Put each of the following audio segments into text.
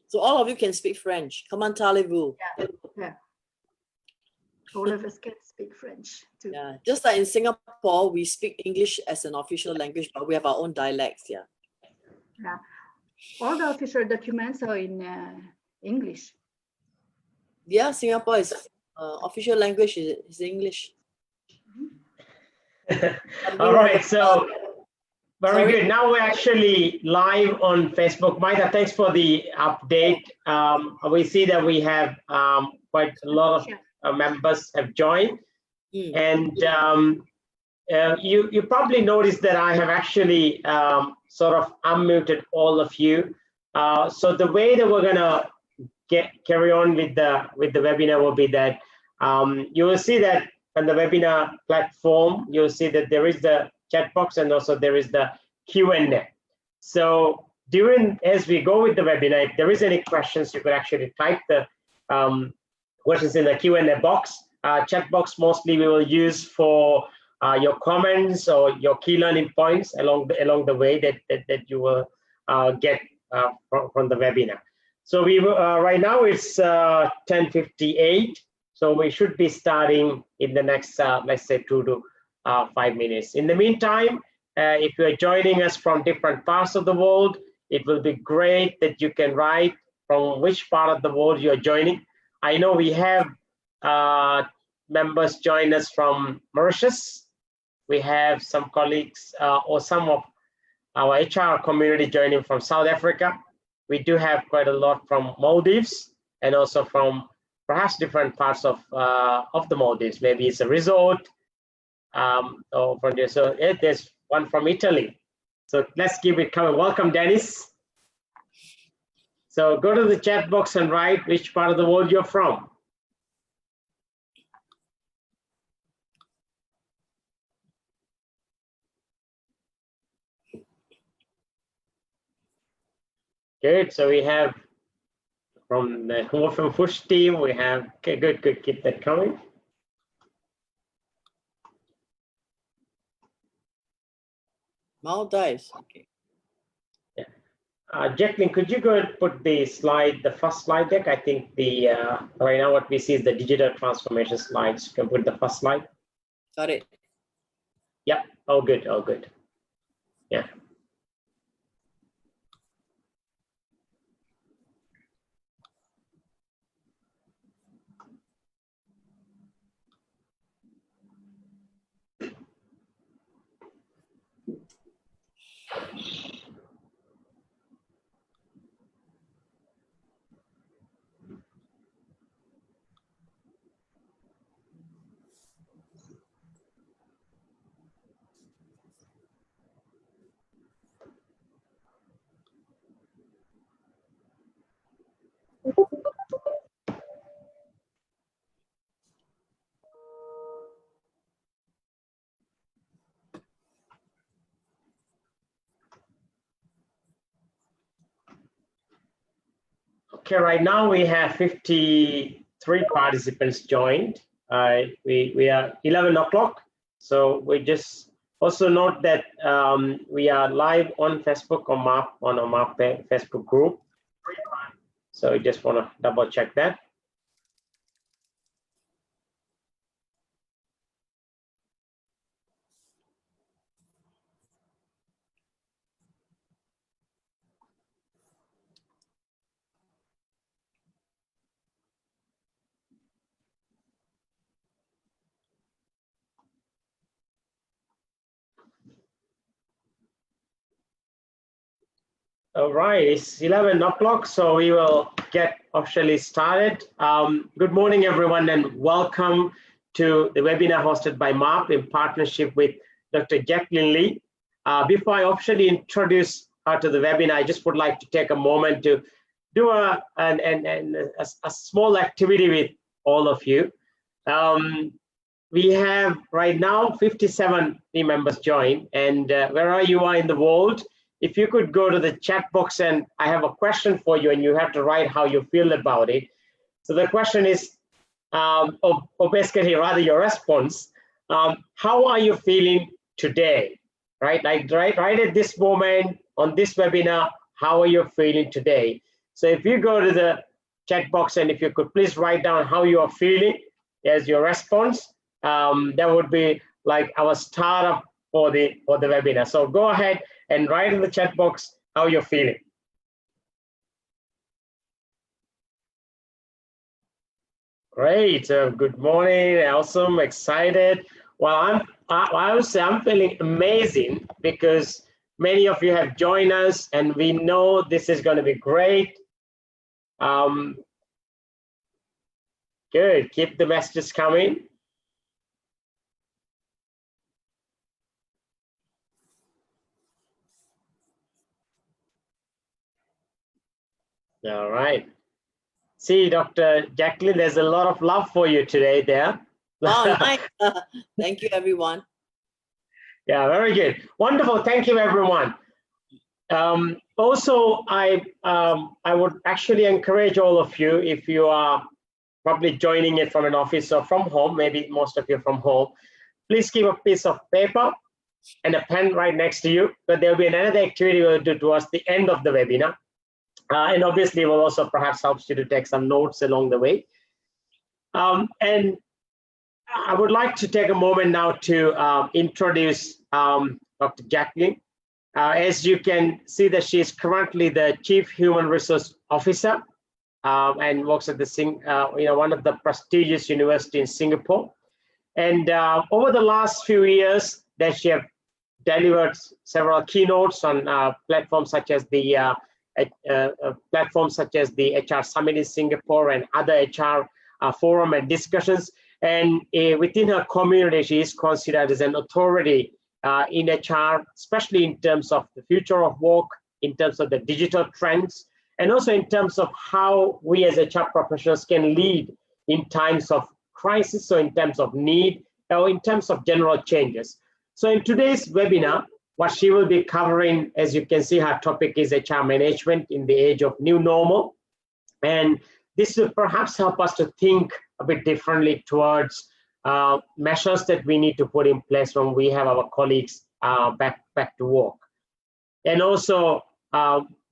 So all of you can speak French. Comment parlez-vous? Yeah. All of us can speak French too. Yeah, just like in Singapore, we speak English as an official language, but we have our own dialects. Yeah. Yeah. All the official documents are in English. Yeah, Singapore is official language is English. All right, so very good. Now we're actually live on Facebook. Maida, thanks for the update. We see that we have quite a lot of members have joined, and you probably noticed that I have actually sort of unmuted all of you. So the way that we're gonna carry on with the webinar will be that you will see that on the webinar platform, you'll see that there is the chat box and also there is the Q&A. So as we go with the webinar, if there is any questions, you could actually type the questions in the Q&A box. Chat box mostly we will use for your comments or your key learning points along the way that you will get from the webinar. So we right now it's 10:58. So we should be starting in the next, let's say 2 to 5 minutes. In the meantime, if you're joining us from different parts of the world, it will be great that you can write from which part of the world you're joining. I know we have members join us from Mauritius. We have some colleagues or some of our HR community joining from South Africa. We do have quite a lot from Maldives and also from perhaps different parts of the Maldives. Maybe it's a resort or from there. So there's one from Italy. So let's give it coming. Welcome, Dennis. So go to the chat box and write which part of the world you're from. Good. So we have from the from Fush team, we have, okay, good, keep that coming. Maldives, okay. Yeah. Jaclyn, could you go and put the first slide deck? I think the right now what we see is the digital transformation slides. You can put the first slide. Got it. Yep, all good. Yeah. Okay, right now we have 53 participants joined. We are 11 o'clock. So we just also note that we are live on Facebook on our MAP Facebook group. So I just want to double check that. All right, it's 11 o'clock, so we will get officially started. Good morning, everyone, and welcome to the webinar hosted by MAP in partnership with Dr. Jaclyn Lee. Before I officially introduce her to the webinar, I just would like to take a moment to do a small activity with all of you. We have right now 57 team members join, and wherever you are in the world, if you could go to the chat box, and I have a question for you, and you have to write how you feel about it. So the question is, or basically rather your response, how are you feeling today? Right, like right at this moment on this webinar, how are you feeling today? So if you go to the chat box and if you could please write down how you are feeling as your response, that would be like our startup for the webinar. So go ahead and write in the chat box how you're feeling. Great. Good morning. Awesome. Excited. Well, I would say I'm feeling amazing because many of you have joined us and we know this is going to be great. Good. Keep the messages coming. All right. See, Dr. Jaclyn, there's a lot of love for you today there. Oh, nice. Thank you, everyone. Yeah, very good. Wonderful. Thank you, everyone. Also, I would actually encourage all of you, if you are probably joining it from an office or from home, maybe most of you from home, please keep a piece of paper and a pen right next to you, but there'll be another activity we'll do towards the end of the webinar. And obviously, it will also perhaps help you to take some notes along the way. And I would like to take a moment now to introduce Dr. Jaclyn. As you can see that she is currently the Chief Human Resource Officer and works at the one of the prestigious university in Singapore. And over the last few years, that she have delivered several keynotes on platforms such as the HR Summit in Singapore and other HR forum and discussions. And within her community, she is considered as an authority in HR, especially in terms of the future of work, in terms of the digital trends, and also in terms of how we as HR professionals can lead in times of crisis, or in terms of need, or in terms of general changes. So in today's webinar, what she will be covering, as you can see, her topic is HR management in the age of new normal. And this will perhaps help us to think a bit differently towards measures that we need to put in place when we have our colleagues back to work. And also,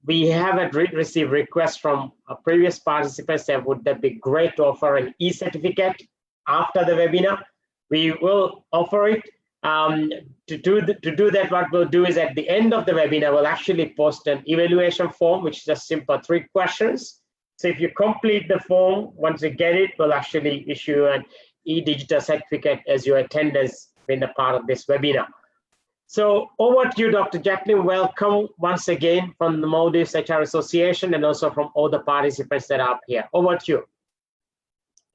we have received requests from previous participants that would that be great to offer an e-certificate after the webinar. We will offer it. To do that, what we'll do is at the end of the webinar, we'll actually post an evaluation form, which is just simple 3 questions. So if you complete the form, once you get it, we'll actually issue an e-digital certificate as your attendance in the part of this webinar. So over to you, Dr. Jaclyn. Welcome once again from the Maldives HR Association and also from all the participants that are up here. Over to you.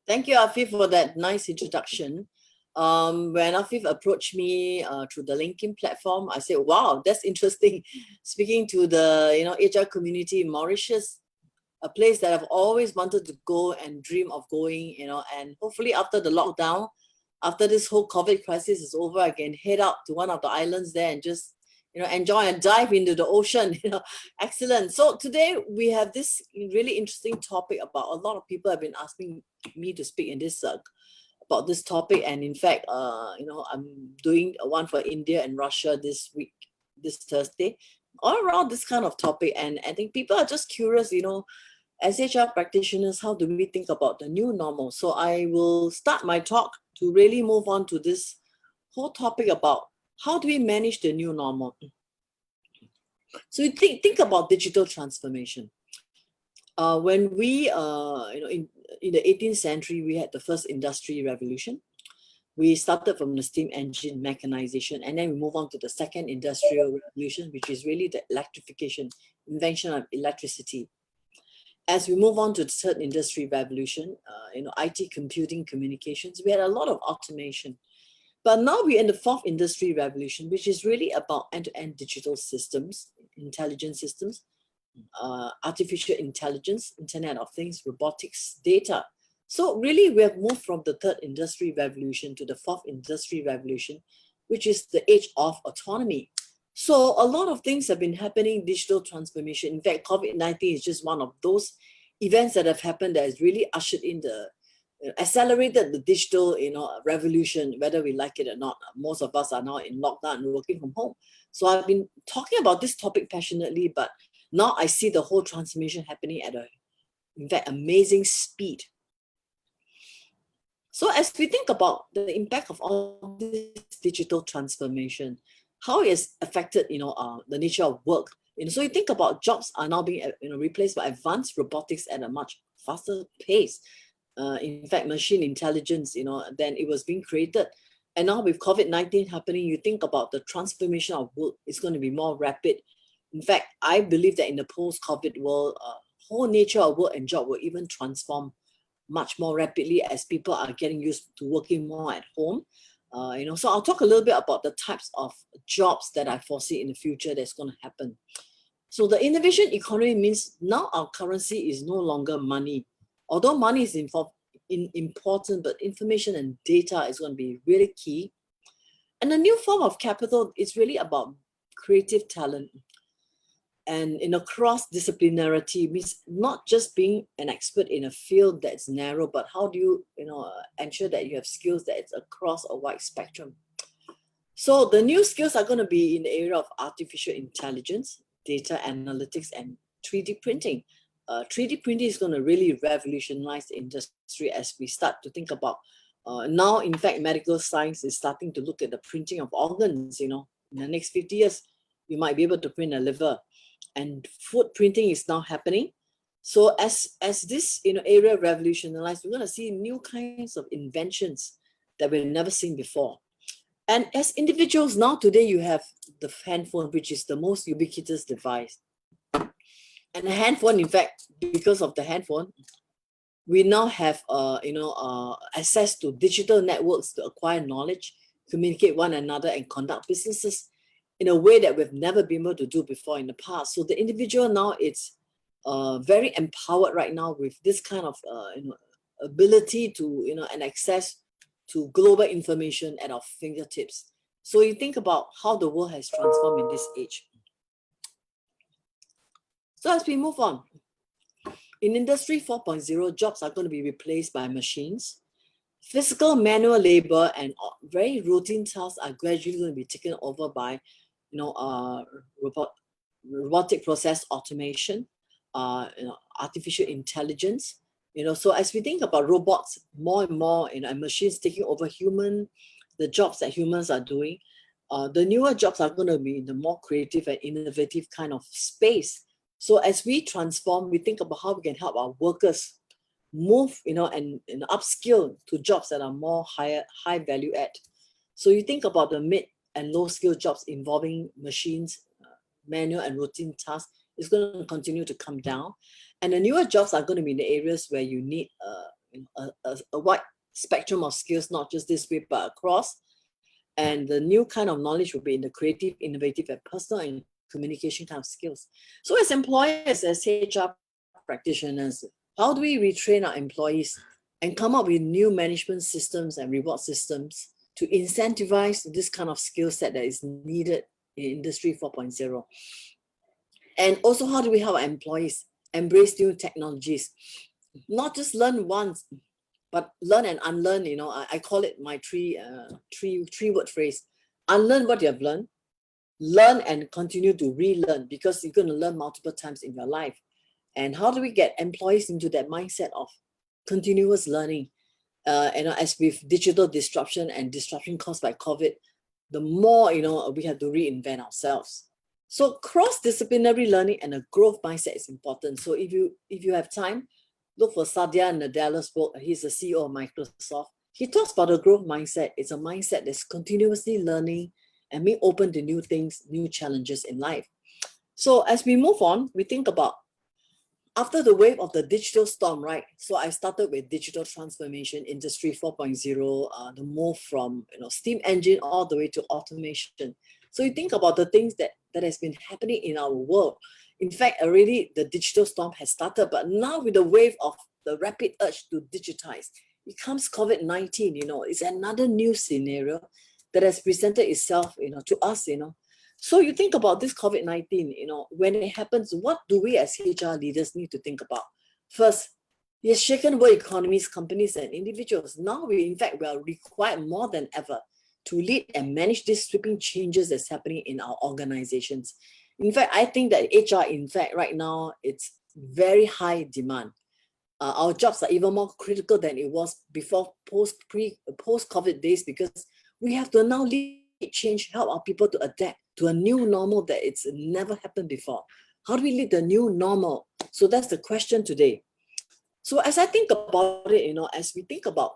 Thank you, Afif, for that nice introduction. When Afif approached me through the LinkedIn platform, I said, wow, that's interesting. Speaking to the HR community in Mauritius, a place that I've always wanted to go and dream of going, and hopefully after the lockdown, after this whole COVID crisis is over, I can head out to one of the islands there and just enjoy and dive into the ocean. Excellent. So today we have this really interesting topic about a lot of people have been asking me to speak in this about this topic, and in fact, I'm doing one for India and Russia this week, this Thursday, all around this kind of topic. And I think people are just curious, as HR practitioners, how do we think about the new normal? So I will start my talk to really move on to this whole topic about how do we manage the new normal. So you think about digital transformation. When we, in the 18th century, we had the first industry revolution. We started from the steam engine mechanization, and then we move on to the second industrial revolution, which is really the electrification, invention of electricity. As we move on to the third industry revolution, IT, computing, communications, we had a lot of automation. But now we're in the fourth industry revolution, which is really about end-to-end digital systems, intelligent systems, artificial intelligence, Internet of Things, robotics, data. So really we have moved from the third industry revolution to the fourth industry revolution, which is the age of autonomy. So a lot of things have been happening, digital transformation. In fact, COVID-19 is just one of those events that have happened that has really ushered in accelerated the digital revolution, whether we like it or not. Most of us are now in lockdown and working from home. So I've been talking about this topic passionately, but Now I see the whole transformation happening at in fact, amazing speed. So as we think about the impact of all this digital transformation, how it's affected, the nature of work. So you think about jobs are now being, replaced by advanced robotics at a much faster pace. In fact, machine intelligence, then it was being created. And now with COVID-19 happening, you think about the transformation of work is going to be more rapid. In fact, I believe that in the post-COVID world, whole nature of work and job will even transform much more rapidly as people are getting used to working more at home. So I'll talk a little bit about the types of jobs that I foresee in the future that's going to happen. So the innovation economy means now our currency is no longer money. Although money is important, but information and data is going to be really key. And the new form of capital is really about creative talent. And cross-disciplinarity means not just being an expert in a field that's narrow, but how do you, ensure that you have skills that it's across a wide spectrum. So the new skills are going to be in the area of artificial intelligence, data analytics, and 3D printing. 3D printing is going to really revolutionize the industry as we start to think about now, in fact, medical science is starting to look at the printing of organs. In the next 50 years, you might be able to print a liver. And food printing is now happening. So as this area revolutionized, we're going to see new kinds of inventions that we've never seen before. And as individuals, now today you have the handphone, which is the most ubiquitous device. And the handphone, in fact, because of the handphone, we now have access to digital networks to acquire knowledge, communicate one another, and conduct businesses in a way that we've never been able to do before in the past. So the individual now is very empowered right now with this kind of ability to and access to global information at our fingertips. So you think about how the world has transformed in this age. So as we move on, in Industry 4.0, jobs are going to be replaced by machines. Physical manual labor and very routine tasks are gradually going to be taken over by robotic process automation, artificial intelligence. So as we think about robots, more and more, and machines taking over the jobs that humans are doing, the newer jobs are going to be in the more creative and innovative kind of space. So as we transform, we think about how we can help our workers move, and upskill to jobs that are more high value add. So you think about the mid and low skill jobs involving machines, manual and routine tasks is going to continue to come down. And the newer jobs are going to be in the areas where you need a wide spectrum of skills, not just this way, but across. And the new kind of knowledge will be in the creative, innovative, and personal and communication kind of skills. So as employers, as HR practitioners, how do we retrain our employees and come up with new management systems and reward systems to incentivize this kind of skill set that is needed in Industry 4.0? And also, how do we help our employees embrace new technologies? Not just learn once, but learn and unlearn. I call it my three-word phrase. Unlearn what you have learned, learn and continue to relearn, because you're going to learn multiple times in your life. And how do we get employees into that mindset of continuous learning? As with digital disruption and disruption caused by COVID, the more, we have to reinvent ourselves. So cross-disciplinary learning and a growth mindset is important. So if you have time, look for Satya Nadella's book. He's the CEO of Microsoft. He talks about a growth mindset. It's a mindset that's continuously learning and being open to new things, new challenges in life. So as we move on, we think about after the wave of the digital storm, right? So I started with digital transformation, Industry 4.0, the move from steam engine all the way to automation. So you think about the things that has been happening in our world. In fact, already the digital storm has started, but now with the wave of the rapid urge to digitize, it comes COVID-19, it's another new scenario that has presented itself, to us, So you think about this COVID-19, when it happens, what do we as HR leaders need to think about? First, it has shaken world economies, companies, and individuals. Now we are required more than ever to lead and manage these sweeping changes that's happening in our organizations. In fact, I think that HR, in fact, right now, it's very high demand. Our jobs are even more critical than it was before post-COVID days, because we have to now lead change, help our people to adapt to a new normal that it's never happened before. How do we lead the new normal? So that's the question today. So as I think about it, as we think about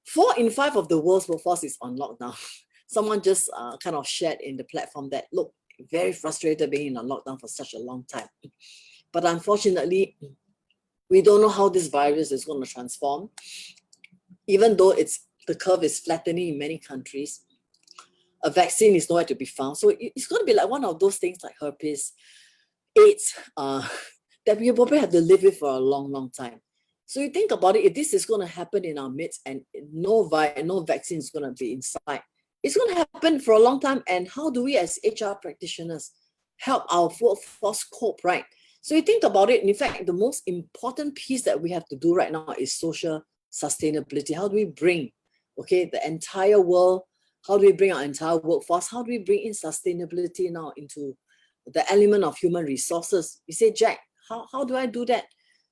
4 in 5 of the world's workforce is on lockdown. Someone just kind of shared in the platform that, look, very frustrated being in a lockdown for such a long time. But unfortunately, we don't know how this virus is going to transform. Even though the curve is flattening in many countries, a vaccine is nowhere to be found. So it's going to be like one of those things like herpes, AIDS, that we probably have to live with for a long, long time. So you think about it, if this is going to happen in our midst and no vaccine is going to be in sight, it's going to happen for a long time. And how do we as HR practitioners help our workforce cope, right? So you think about it, in fact, the most important piece that we have to do right now is social sustainability. How do we bring, the entire world, how do we bring our entire workforce, how do we bring in sustainability now into the element of human resources? You say, Jack, how do I do that?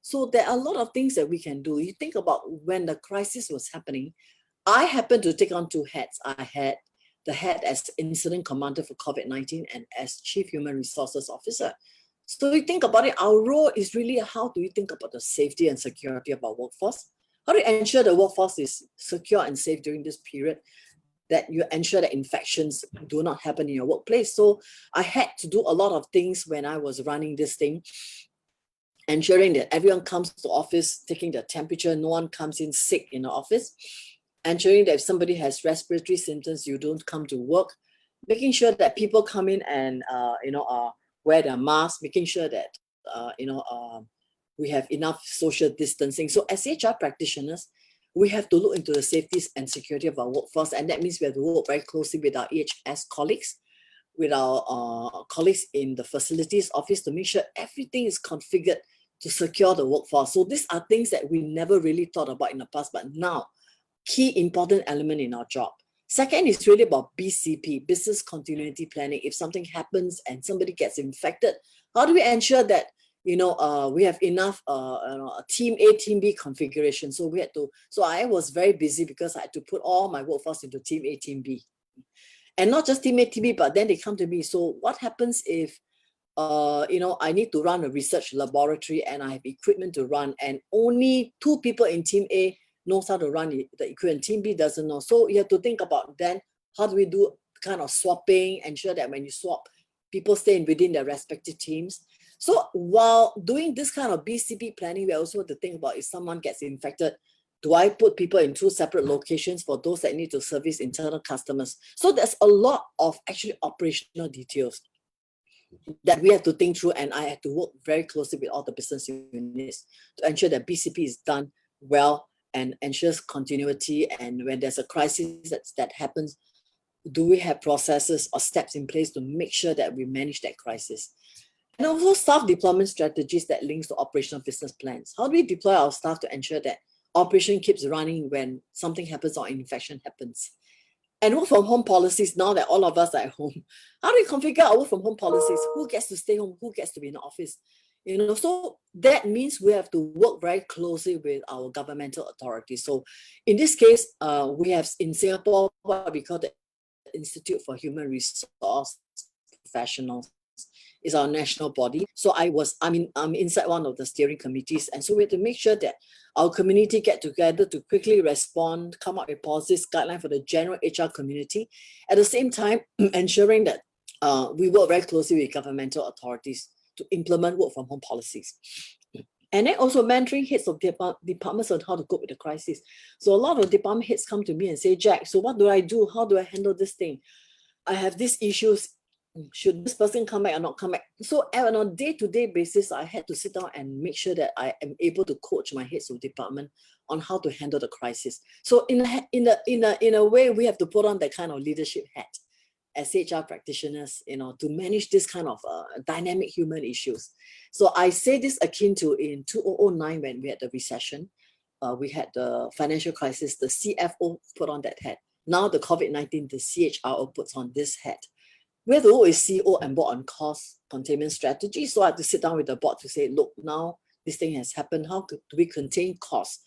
So there are a lot of things that we can do. You think about when the crisis was happening, I happened to take on 2 hats. I had the hat as incident commander for COVID-19 and as chief human resources officer. So you think about it, our role is really how do we think about the safety and security of our workforce? How do you ensure the workforce is secure and safe during this period? That you ensure that infections do not happen in your workplace. So I had to do a lot of things when I was running this thing, ensuring that everyone comes to office, taking their temperature, no one comes in sick in the office, ensuring that if somebody has respiratory symptoms, you don't come to work, making sure that people come in and wear their masks, making sure that we have enough social distancing. So as HR practitioners, we have to look into the safety and security of our workforce, and that means we have to work very closely with our EHS colleagues, with our colleagues in the facilities office to make sure everything is configured to secure the workforce. So these are things that we never really thought about in the past, but now, key important element in our job. Second is really about BCP, business continuity planning. If something happens and somebody gets infected, how do we ensure that we have enough team A, team B configuration? So I was very busy because I had to put all my workforce into team A, team B. And not just team A, team B, but then they come to me. So what happens if I need to run a research laboratory and I have equipment to run, and only 2 people in team A knows how to run the equipment, team B doesn't know. So you have to think about then, how do we do kind of swapping, ensure that when you swap, people stay within their respective teams. So while doing this kind of BCP planning, we also have to think about if someone gets infected, do I put people in 2 separate locations for those that need to service internal customers? So there's a lot of actually operational details that we have to think through, and I have to work very closely with all the business units to ensure that BCP is done well and ensures continuity. And when there's a crisis that happens, do we have processes or steps in place to make sure that we manage that crisis? And also staff deployment strategies that links to operational business plans. How do we deploy our staff to ensure that operation keeps running when something happens or infection happens? And work from home policies, now that all of us are at home, how do we configure our work from home policies? Who gets to stay home? Who gets to be in the office? So that means we have to work very closely with our governmental authorities. So in this case, we have in Singapore what we call the Institute for Human Resource Professionals. Is our national body. So I'm inside one of the steering committees, and so we have to make sure that our community get together to quickly respond, come up with policies, guidelines for the general HR community. At the same time, ensuring that we work very closely with governmental authorities to implement work from home policies. And then also mentoring heads of departments on how to cope with the crisis. So a lot of department heads come to me and say, Jack, so what do I do? How do I handle this thing? I have these issues. Should this person come back or not come back? So on a day-to-day basis, I had to sit down and make sure that I am able to coach my heads of department on how to handle the crisis. So in a way, we have to put on that kind of leadership hat as HR practitioners, to manage this kind of dynamic human issues. So I say this akin to in 2009 when we had the recession, we had the financial crisis, the CFO put on that hat. Now the COVID-19, the CHRO puts on this hat. we have to work with CEO and board on cost containment strategy. So I had to sit down with the board to say, look, now this thing has happened. How do we contain costs?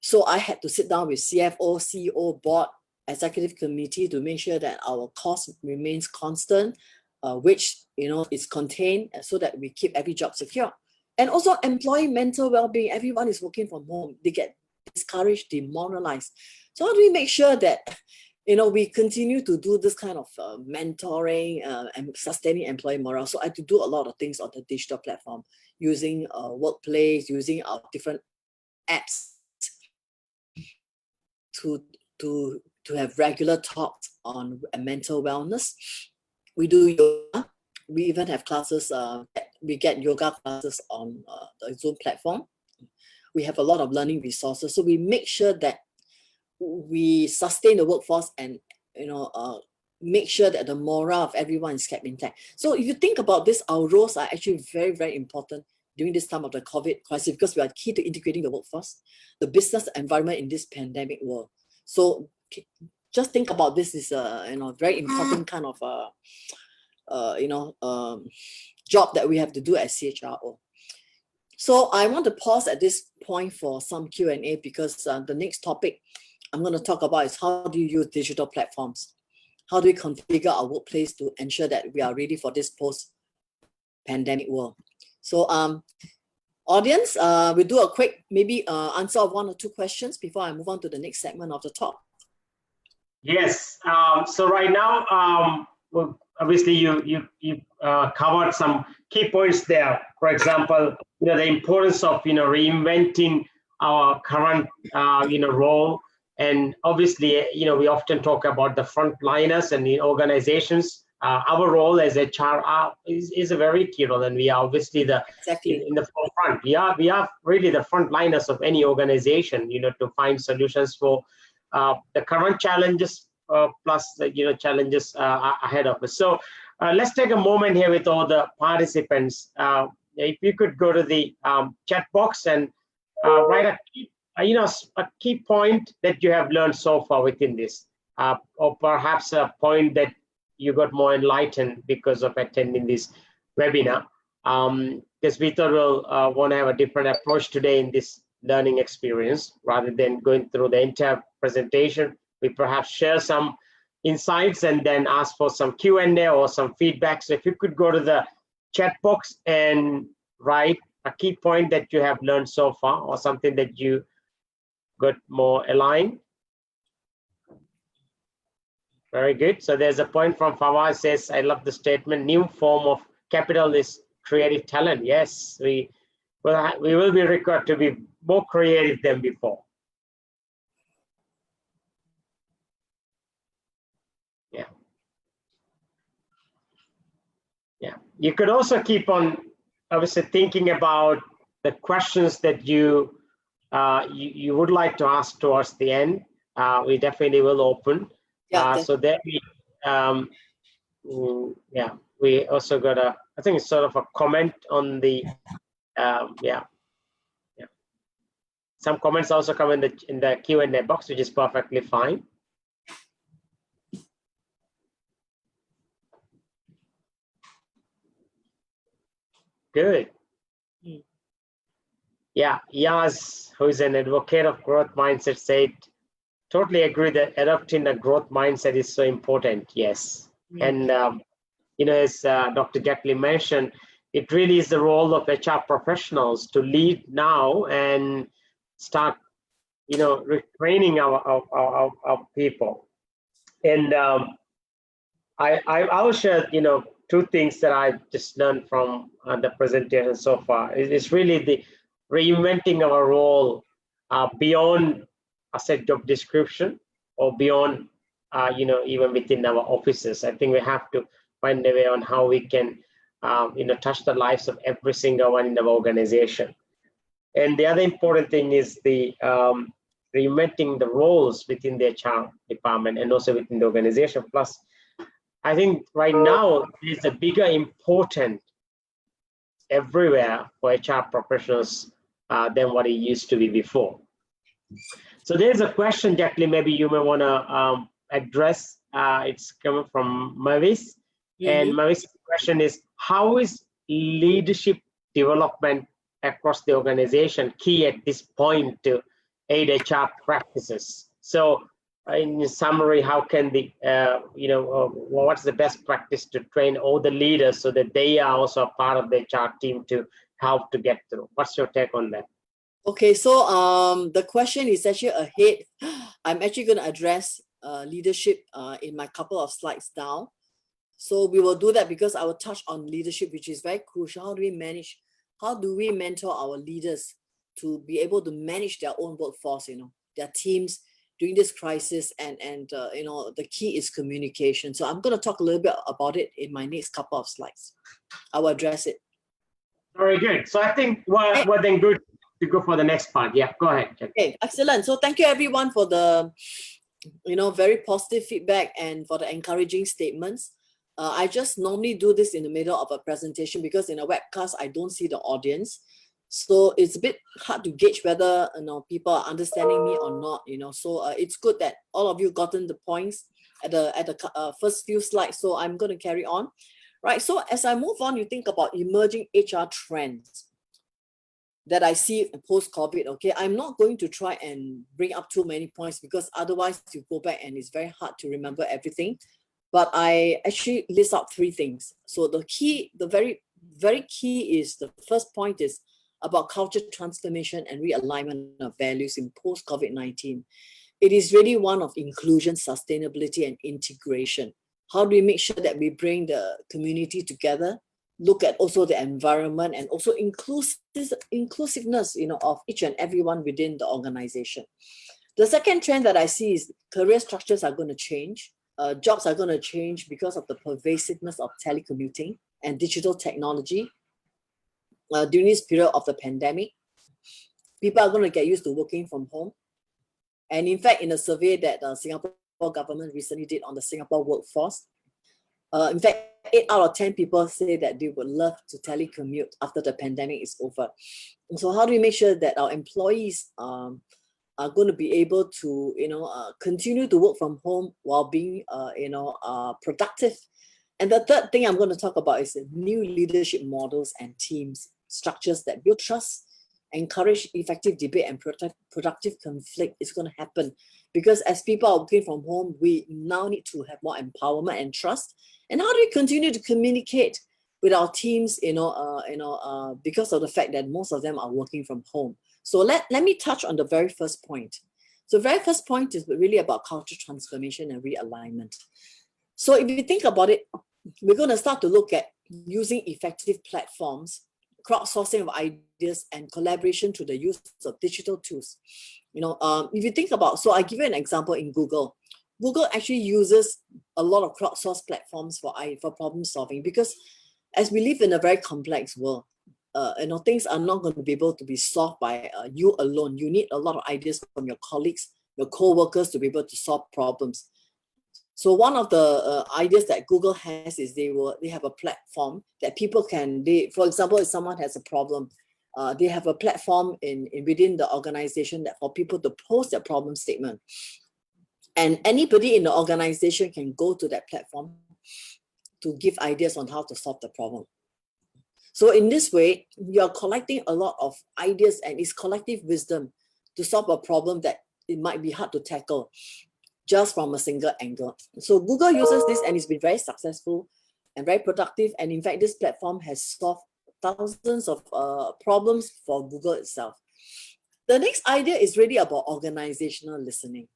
So I had to sit down with CFO, CEO, board, executive committee to make sure that our cost remains constant, which is contained, so that we keep every job secure. And also employee mental well-being. Everyone is working from home. They get discouraged, demoralized. So how do we make sure that we continue to do this kind of mentoring and sustaining employee morale? So I had to do a lot of things on the digital platform, using Workplace, using our different apps to have regular talks on mental wellness. We do yoga. We even have classes. We get yoga classes on the Zoom platform. We have a lot of learning resources. So we make sure that we sustain the workforce and make sure that the morale of everyone is kept intact. So if you think about this, our roles are actually very, very important during this time of the COVID crisis, because we are key to integrating the workforce, the business environment in this pandemic world. So just think about this is a very important kind of job that we have to do as CHRO. So I want to pause at this point for some Q&A, because the next topic I'm going to talk about is how do you use digital platforms? How do we configure our workplace to ensure that we are ready for this post-pandemic world? So audience, we'll do a quick maybe answer of 1 or 2 questions before I move on to the next segment of the talk. Yes. So right now, well, obviously you covered some key points there. For example, the importance of reinventing our current role, and obviously we often talk about the frontliners and the organizations. Our role as HR is a very key role, and we are obviously in the forefront. We are really the frontliners of any organization, to find solutions for the current challenges, plus the challenges ahead of us. So let's take a moment here with all the participants. If you could go to the chat box and write a key point that you have learned so far within this, or perhaps a point that you got more enlightened because of attending this webinar. Because we thought we'll want to have a different approach today in this learning experience. Rather than going through the entire presentation, we perhaps share some insights and then ask for some Q&A or some feedback. So if you could go to the chat box and write a key point that you have learned so far, or something that you got more aligned. Very good. So there's a point from Fawaz says, I love the statement, new form of capital is creative talent. Yes, we will be required to be more creative than before. Yeah. You could also keep on obviously thinking about the questions that you would like to ask towards the end. We definitely will open. So then we also got I think it's sort of a comment on the some comments also come in the Q&A box, which is perfectly fine. Good. Yeah, Yaz, who is an advocate of growth mindset, said, totally agree that adopting a growth mindset is so important. Yes. And, as Dr. Jaclyn mentioned, it really is the role of HR professionals to lead now and start, retraining our people. And I will share, 2 things that I just learned from the presentation so far. It's really the reinventing our role beyond a set job description, or beyond, even within our offices. I think we have to find a way on how we can, touch the lives of every single one in the organization. And the other important thing is the reinventing the roles within the HR department and also within the organization. Plus, I think right now there's a bigger importance everywhere for HR professionals than what it used to be before. So there's a question, Jaclyn, maybe you may want to address. It's coming from Mavis. And my question is, how is leadership development across the organization key at this point to aid HR practices? So in summary, how can the, what's the best practice to train all the leaders so that they are also a part of the HR team to help to get through? What's your take on that? Okay, so the question is actually ahead. I'm actually going to address leadership in my couple of slides down. So we will do that because I will touch on leadership, which is very crucial. How do we mentor our leaders to be able to manage their own workforce, their teams during this crisis, and the key is communication. So I'm going to talk a little bit about it in my next couple of slides. I will address it. Very good. So I think we're then good to go for the next part. Yeah, go ahead. Okay, excellent. So thank you everyone for the very positive feedback and for the encouraging statements. I just normally do this in the middle of a presentation because in a webcast I don't see the audience, so it's a bit hard to gauge whether people are understanding me or not. So it's good that all of you gotten the points at the first few slides. So I'm going to carry on. Right. So as I move on, you think about emerging HR trends that I see post-COVID. Okay, I'm not going to try and bring up too many points because otherwise you go back and it's very hard to remember everything. But I actually list out 3 things. So the very, very key is, the first point is about culture transformation and realignment of values in post-COVID-19. It is really one of inclusion, sustainability, and integration. How do we make sure that we bring the community together, look at also the environment, and also inclusiveness, of each and everyone within the organization. The second trend that I see is career structures are going to change. Jobs are going to change because of the pervasiveness of telecommuting and digital technology. During this period of the pandemic, people are going to get used to working from home. And in fact, in a survey that the Singapore government recently did on the Singapore workforce, in fact, 8 out of 10 people say that they would love to telecommute after the pandemic is over. And so how do we make sure that our employees are going to be able to, continue to work from home while being, productive? And the third thing I'm going to talk about is new leadership models and teams, structures that build trust, encourage effective debate, and productive conflict is going to happen. Because as people are working from home, we now need to have more empowerment and trust. And how do we continue to communicate with our teams, because of the fact that most of them are working from home? So let me touch on the very first point. So the very first point is really about culture transformation and realignment. So if you think about it, we're going to start to look at using effective platforms, crowdsourcing of ideas, and collaboration through the use of digital tools. If you think about, so I give you an example in Google. Google actually uses a lot of crowdsourced platforms for problem solving, because as we live in a very complex world, things are not going to be able to be solved by you alone. You need a lot of ideas from your colleagues, your co-workers, to be able to solve problems. So one of the ideas that Google has is they have a platform that people can, for example, if someone has a problem, they have a platform within the organization that for people to post their problem statement. And anybody in the organization can go to that platform to give ideas on how to solve the problem. So in this way, you're collecting a lot of ideas, and it's collective wisdom to solve a problem that it might be hard to tackle just from a single angle. So Google uses this, and it's been very successful and very productive. And in fact, this platform has solved thousands of problems for Google itself. The next idea is really about organizational listening.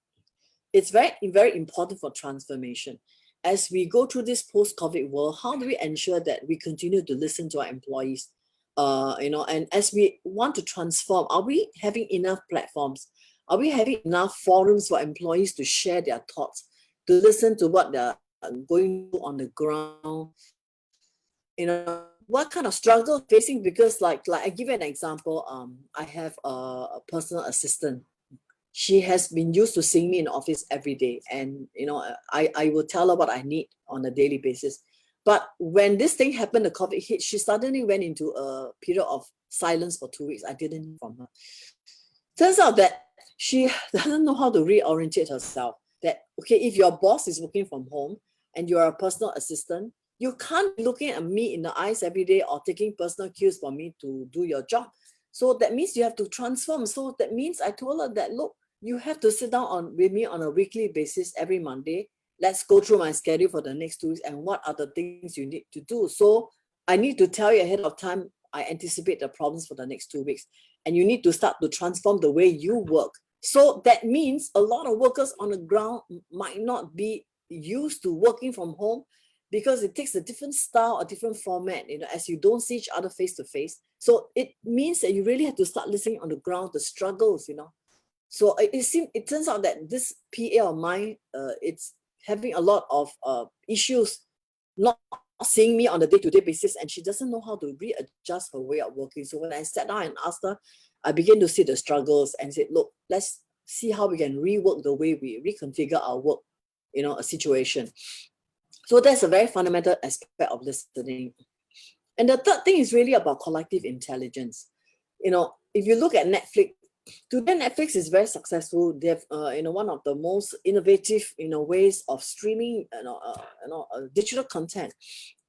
It's very, very important for transformation. As we go through this post-COVID world, how do we ensure that we continue to listen to our employees? And as we want to transform, are we having enough platforms? Are we having enough forums for employees to share their thoughts, to listen to what they're going through on the ground? What kind of struggle facing? Because like I give you an example, I have a personal assistant. She has been used to seeing me in the office every day, and I will tell her what I need on a daily basis. But when this thing happened, the COVID hit, she suddenly went into a period of silence for 2 weeks. I didn't hear from her. Turns out that she doesn't know how to reorientate herself. That, okay, if your boss is working from home and you're a personal assistant, You can't be looking at me in the eyes every day or taking personal cues for me to do your job. So that means you have to transform. So that means I told her that, look, you have to sit down with me on a weekly basis every Monday. Let's go through my schedule for the next 2 weeks and what are the things you need to do. So I need to tell you ahead of time, I anticipate the problems for the next 2 weeks. And you need to start to transform the way you work. So that means a lot of workers on the ground might not be used to working from home because it takes a different style, a different format, as you don't see each other face to face. So it means that you really have to start listening on the ground, the struggles, So it turns out that this PA of mine, it's having a lot of issues, not seeing me on a day-to-day basis, and she doesn't know how to readjust her way of working. So when I sat down and asked her, I began to see the struggles and said, look, let's see how we can rework the way we reconfigure our work, a situation. So that's a very fundamental aspect of listening. And the third thing is really about collective intelligence. If you look at Netflix, today Netflix is very successful. They have, one of the most innovative, ways of streaming, digital content.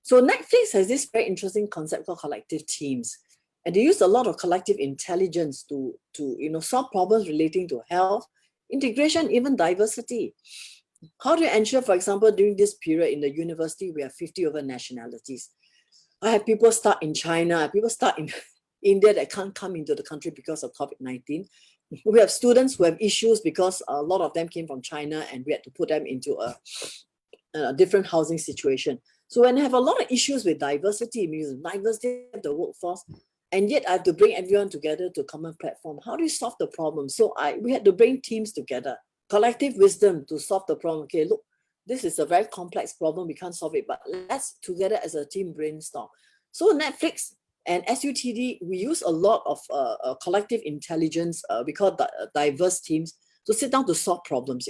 So Netflix has this very interesting concept called collective teams. And they use a lot of collective intelligence to solve problems relating to health, integration, even diversity. How do you ensure, for example, during this period in the university, we have 50 over nationalities? I have people start in China, I have people start in India that can't come into the country because of COVID-19. We have students who have issues because a lot of them came from China and we had to put them into a different housing situation. So when I have a lot of issues with diversity, it means diversity of the workforce, and yet I have to bring everyone together to a common platform. How do you solve the problem? So we had to bring teams together, collective wisdom to solve the problem. Okay, look, this is a very complex problem. We can't solve it, but let's together as a team brainstorm. So Netflix and SUTD, we use a lot of collective intelligence, we call diverse teams, to sit down to solve problems,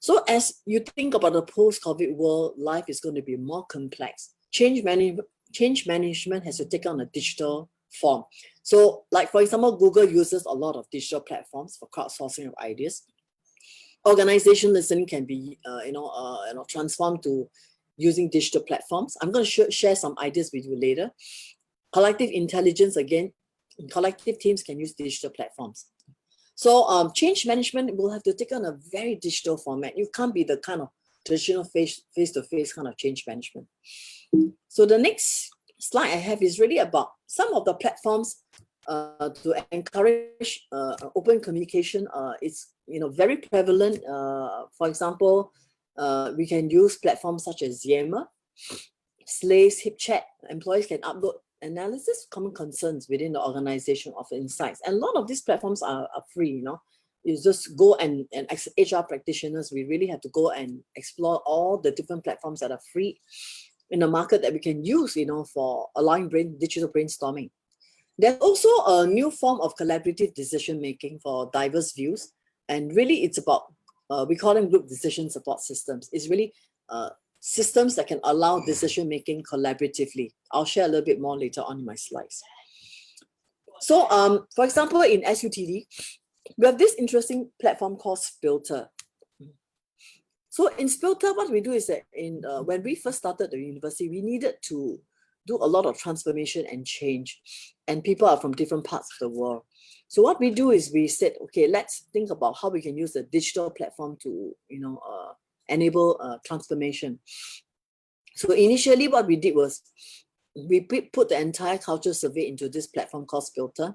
So as you think about the post-COVID world, life is going to be more complex. Change management has to take on a digital form. So like, for example, Google uses a lot of digital platforms for crowdsourcing of ideas. Organization listening can be, transformed to using digital platforms. I'm going to share some ideas with you later. Collective intelligence, again, collective teams can use digital platforms. So change management will have to take on a very digital format. You can't be the kind of traditional face-to-face kind of change management. So the next slide I have is really about some of the platforms to encourage open communication. It's very prevalent. For example, we can use platforms such as Yammer, Slace, HipChat. Employees can upload analysis, common concerns within the organization of insights. And a lot of these platforms are free, You just go and as HR practitioners, we really have to go and explore all the different platforms that are free in the market that we can use, for allowing digital brainstorming. There's also a new form of collaborative decision-making for diverse views. And really it's about, we call them group decision support systems. It's really systems that can allow decision-making collaboratively. I'll share a little bit more later on in my slides. So for example, in SUTD, we have this interesting platform called Spilter. So in Spilter, what we do is that when we first started the university, we needed to do a lot of transformation and change, and people are from different parts of the world. So what we do is we said, okay, let's think about how we can use the digital platform to, enable transformation. So initially what we did was we put the entire culture survey into this platform called Spilter.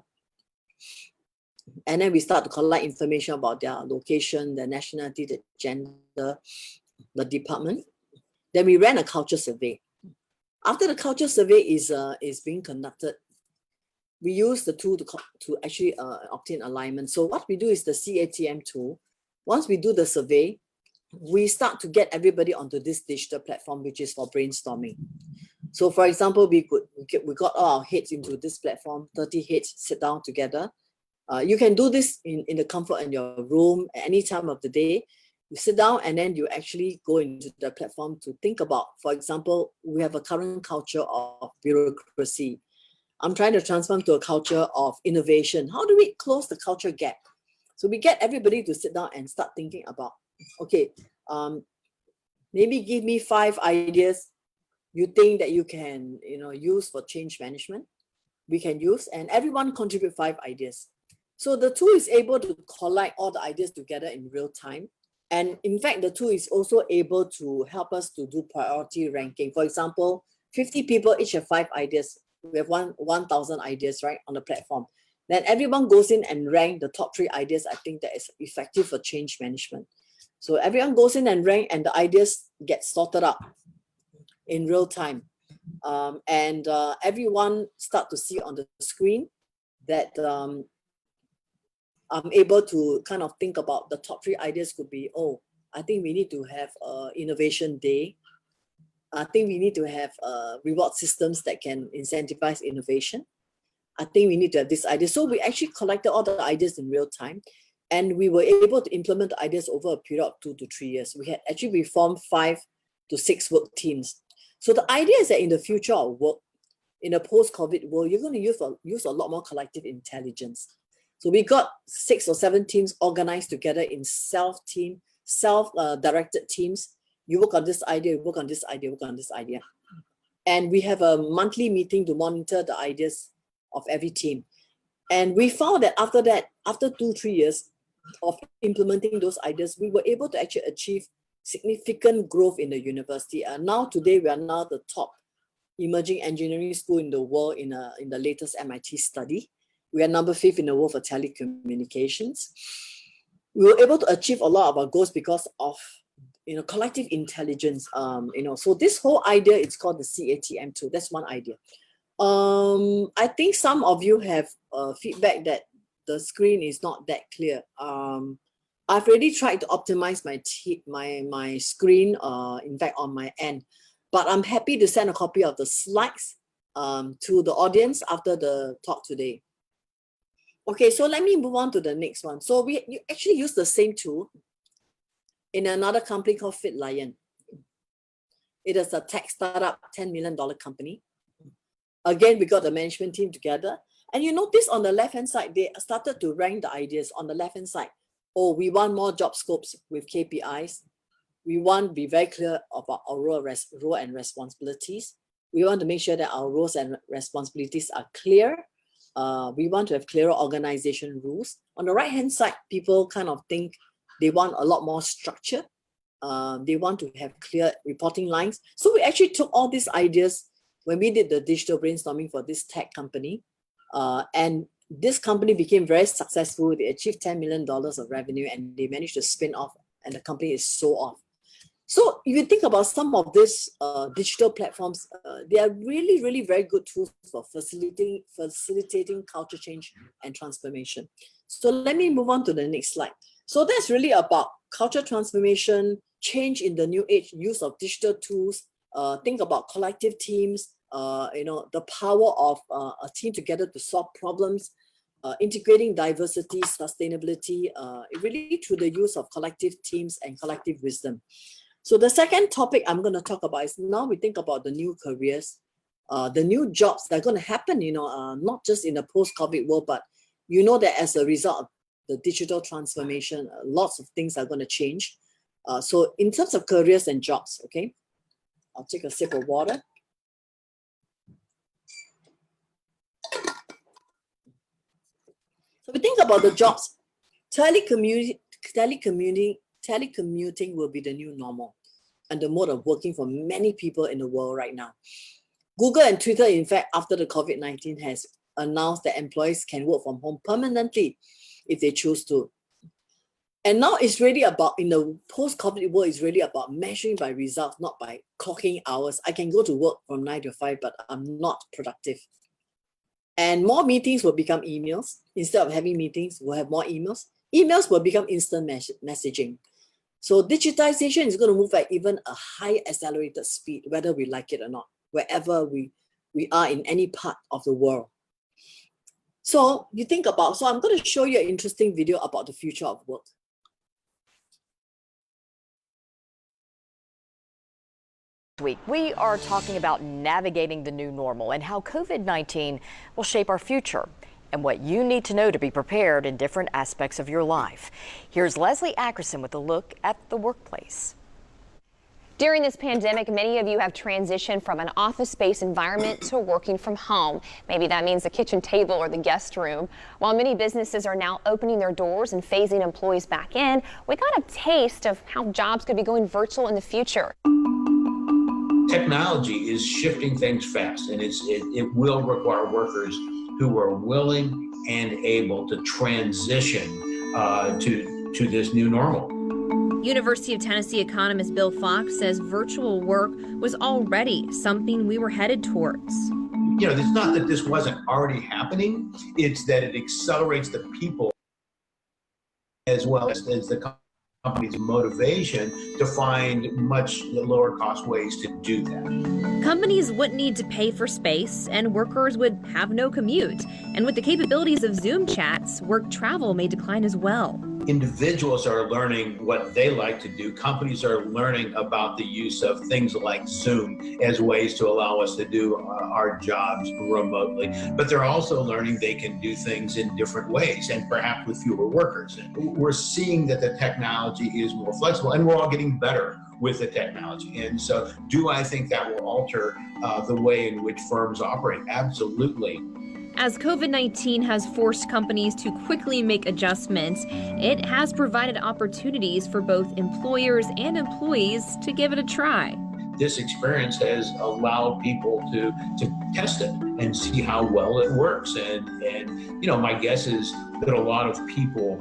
And then we start to collect information about their location, their nationality, the gender, the department. Then we ran a culture survey. After the culture survey is being conducted, we use the tool to actually obtain alignment. So what we do is the CATM tool. Once we do the survey, we start to get everybody onto this digital platform, which is for brainstorming. So for example, we got all our heads into this platform, 30 heads sit down together. You can do this in the comfort in your room at any time of the day. You sit down and then you actually go into the platform to think about, for example, we have a current culture of bureaucracy. I'm trying to transform to a culture of innovation. How do we close the culture gap? So we get everybody to sit down and start thinking about, okay, maybe give me 5 ideas you think that you can, use for change management, we can use, and everyone contribute 5 ideas. So the tool is able to collect all the ideas together in real time. And in fact, the tool is also able to help us to do priority ranking. For example, 50 people each have 5 ideas. We have 1,000 ideas, right, on the platform. Then everyone goes in and rank the top 3 ideas. I think that is effective for change management. So everyone goes in and rank, and the ideas get sorted out in real time. And everyone start to see on the screen that I'm able to kind of think about the top 3 ideas could be, oh, I think we need to have innovation day. I think we need to have reward systems that can incentivize innovation. I think we need to have this idea. So we actually collected all the ideas in real time, and we were able to implement the ideas over a period of 2 to 3 years. We formed 5 to 6 work teams. So the idea is that in the future of work, in a post-COVID world, you're going to use a lot more collective intelligence. So we got 6 or 7 teams organized together in self-directed teams. You work on this idea, work on this idea, work on this idea. And we have a monthly meeting to monitor the ideas of every team. And we found that after 2-3 years of implementing those ideas, we were able to actually achieve significant growth in the university. And now today, we are now the top emerging engineering school in the world in the latest MIT study. We are number 5 in the world for telecommunications. We were able to achieve a lot of our goals because of collective intelligence. So this whole idea, it's called the CATM tool. That's one idea. I think some of you have feedback that the screen is not that clear. I've already tried to optimize my screen, in fact, on my end, but I'm happy to send a copy of the slides to the audience after the talk today. Okay, so let me move on to the next one. So you actually use the same tool in another company called FitLion. It is a tech startup, $10 million company. Again, we got the management team together. And you notice on the left-hand side, they started to rank the ideas on the left-hand side. Oh, we want more job scopes with KPIs. We want to be very clear about our role and responsibilities. We want to make sure that our roles and responsibilities are clear. We want to have clearer organization rules. On the right-hand side, people kind of think they want a lot more structure. They want to have clear reporting lines. So we actually took all these ideas when we did the digital brainstorming for this tech company. And this company became very successful. They achieved $10 million of revenue, and they managed to spin off, and the company is sold off. So if you think about some of these digital platforms, they are really, really very good tools for facilitating culture change and transformation. So let me move on to the next slide. So that's really about culture transformation, change in the new age, use of digital tools. Think about collective teams, the power of a team together to solve problems, integrating diversity, sustainability, really through the use of collective teams and collective wisdom. So the second topic I'm going to talk about is now we think about the new careers, the new jobs that are going to happen, not just in the post-COVID world, but that as a result of the digital transformation, lots of things are going to change. So in terms of careers and jobs, okay, I'll take a sip of water. So we think about the jobs. Telecommuting will be the new normal and the mode of working for many people in the world right now. Google and Twitter, in fact, after the COVID-19 has announced that employees can work from home permanently if they choose to. And now it's really about, in the post-COVID world, it's really about measuring by results, not by clocking hours. I can go to work from 9 to 5, but I'm not productive. And more meetings will become emails. Instead of having meetings, we'll have more emails. Emails will become instant messaging. So digitization is going to move at even a high accelerated speed, whether we like it or not, wherever we are in any part of the world. So you think about, so I'm going to show you an interesting video about the future of work. Week, we are talking about navigating the new normal and how COVID-19 will shape our future and what you need to know to be prepared in different aspects of your life. Here's Leslie Ackerson with a look at the workplace. During this pandemic, many of you have transitioned from an office space environment to working from home. Maybe that means the kitchen table or the guest room. While many businesses are now opening their doors and phasing employees back in, we got a taste of how jobs could be going virtual in the future. Technology is shifting things fast, and it will require workers who are willing and able to transition to this new normal. University of Tennessee economist Bill Fox says virtual work was already something we were headed towards. You know, it's not that this wasn't already happening, it's that it accelerates the people as well as the company's motivation to find much lower cost ways to do that. Companies wouldn't need to pay for space and workers would have no commute. And with the capabilities of Zoom chats, work travel may decline as well. Individuals are learning what they like to do. Companies are learning about the use of things like Zoom as ways to allow us to do our jobs remotely. But they're also learning they can do things in different ways and perhaps with fewer workers. And we're seeing that the technology is more flexible and we're all getting better with the technology. And so do I think that will alter the way in which firms operate? Absolutely. As COVID-19 has forced companies to quickly make adjustments, it has provided opportunities for both employers and employees to give it a try. This experience has allowed people to test it and see how well it works. And you know, my guess is that a lot of people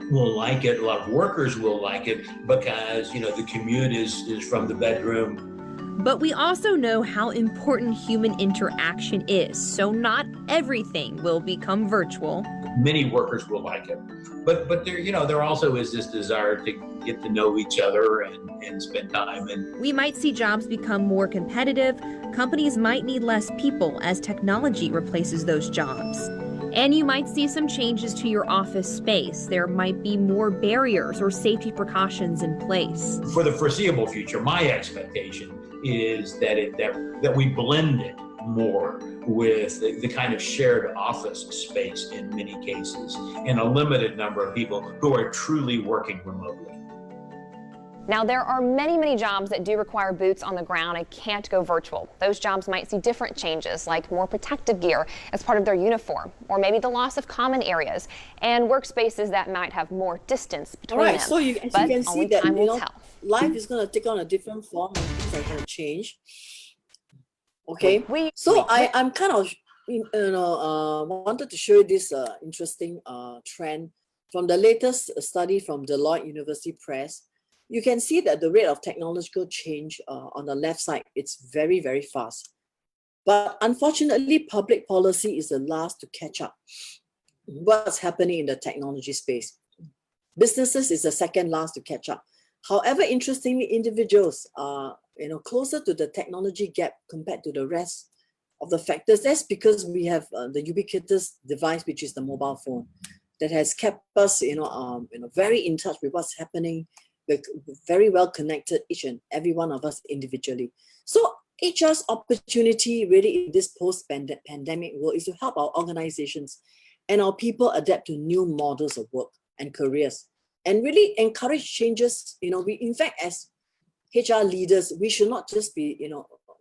will like it, a lot of workers will like it because, you know, the commute is from the bedroom. But we also know how important human interaction is, so not everything will become virtual. Many workers will like it, but there, you know, there also is this desire to get to know each other and spend time. And we might see jobs become more competitive. Companies might need less people as technology replaces those jobs. And you might see some changes to your office space. There might be more barriers or safety precautions in place. For the foreseeable future, my expectation is that we blend it more with the kind of shared office space in many cases and a limited number of people who are truly working remotely. Now, there are many jobs that do require boots on the ground and can't go virtual. Those jobs might see different changes, like more protective gear as part of their uniform, or maybe the loss of common areas and workspaces that might have more distance between them. So you can see that, you know, life is going to take on a different form and things are going to change. Okay, I'm kind of, wanted to show you this interesting trend from the latest study from Deloitte University Press. You can see that the rate of technological change on the left side, it's very, very fast. But unfortunately, public policy is the last to catch up. What's happening in the technology space? Businesses is the second last to catch up. However, interestingly, individuals are closer to the technology gap compared to the rest of the factors. That's because we have the ubiquitous device, which is the mobile phone, that has kept us very in touch with what's happening. We're very well connected, each and every one of us individually. So HR's opportunity really in this post-pandemic world is to help our organizations and our people adapt to new models of work and careers and really encourage changes. We, in fact, as HR leaders, we should not just be,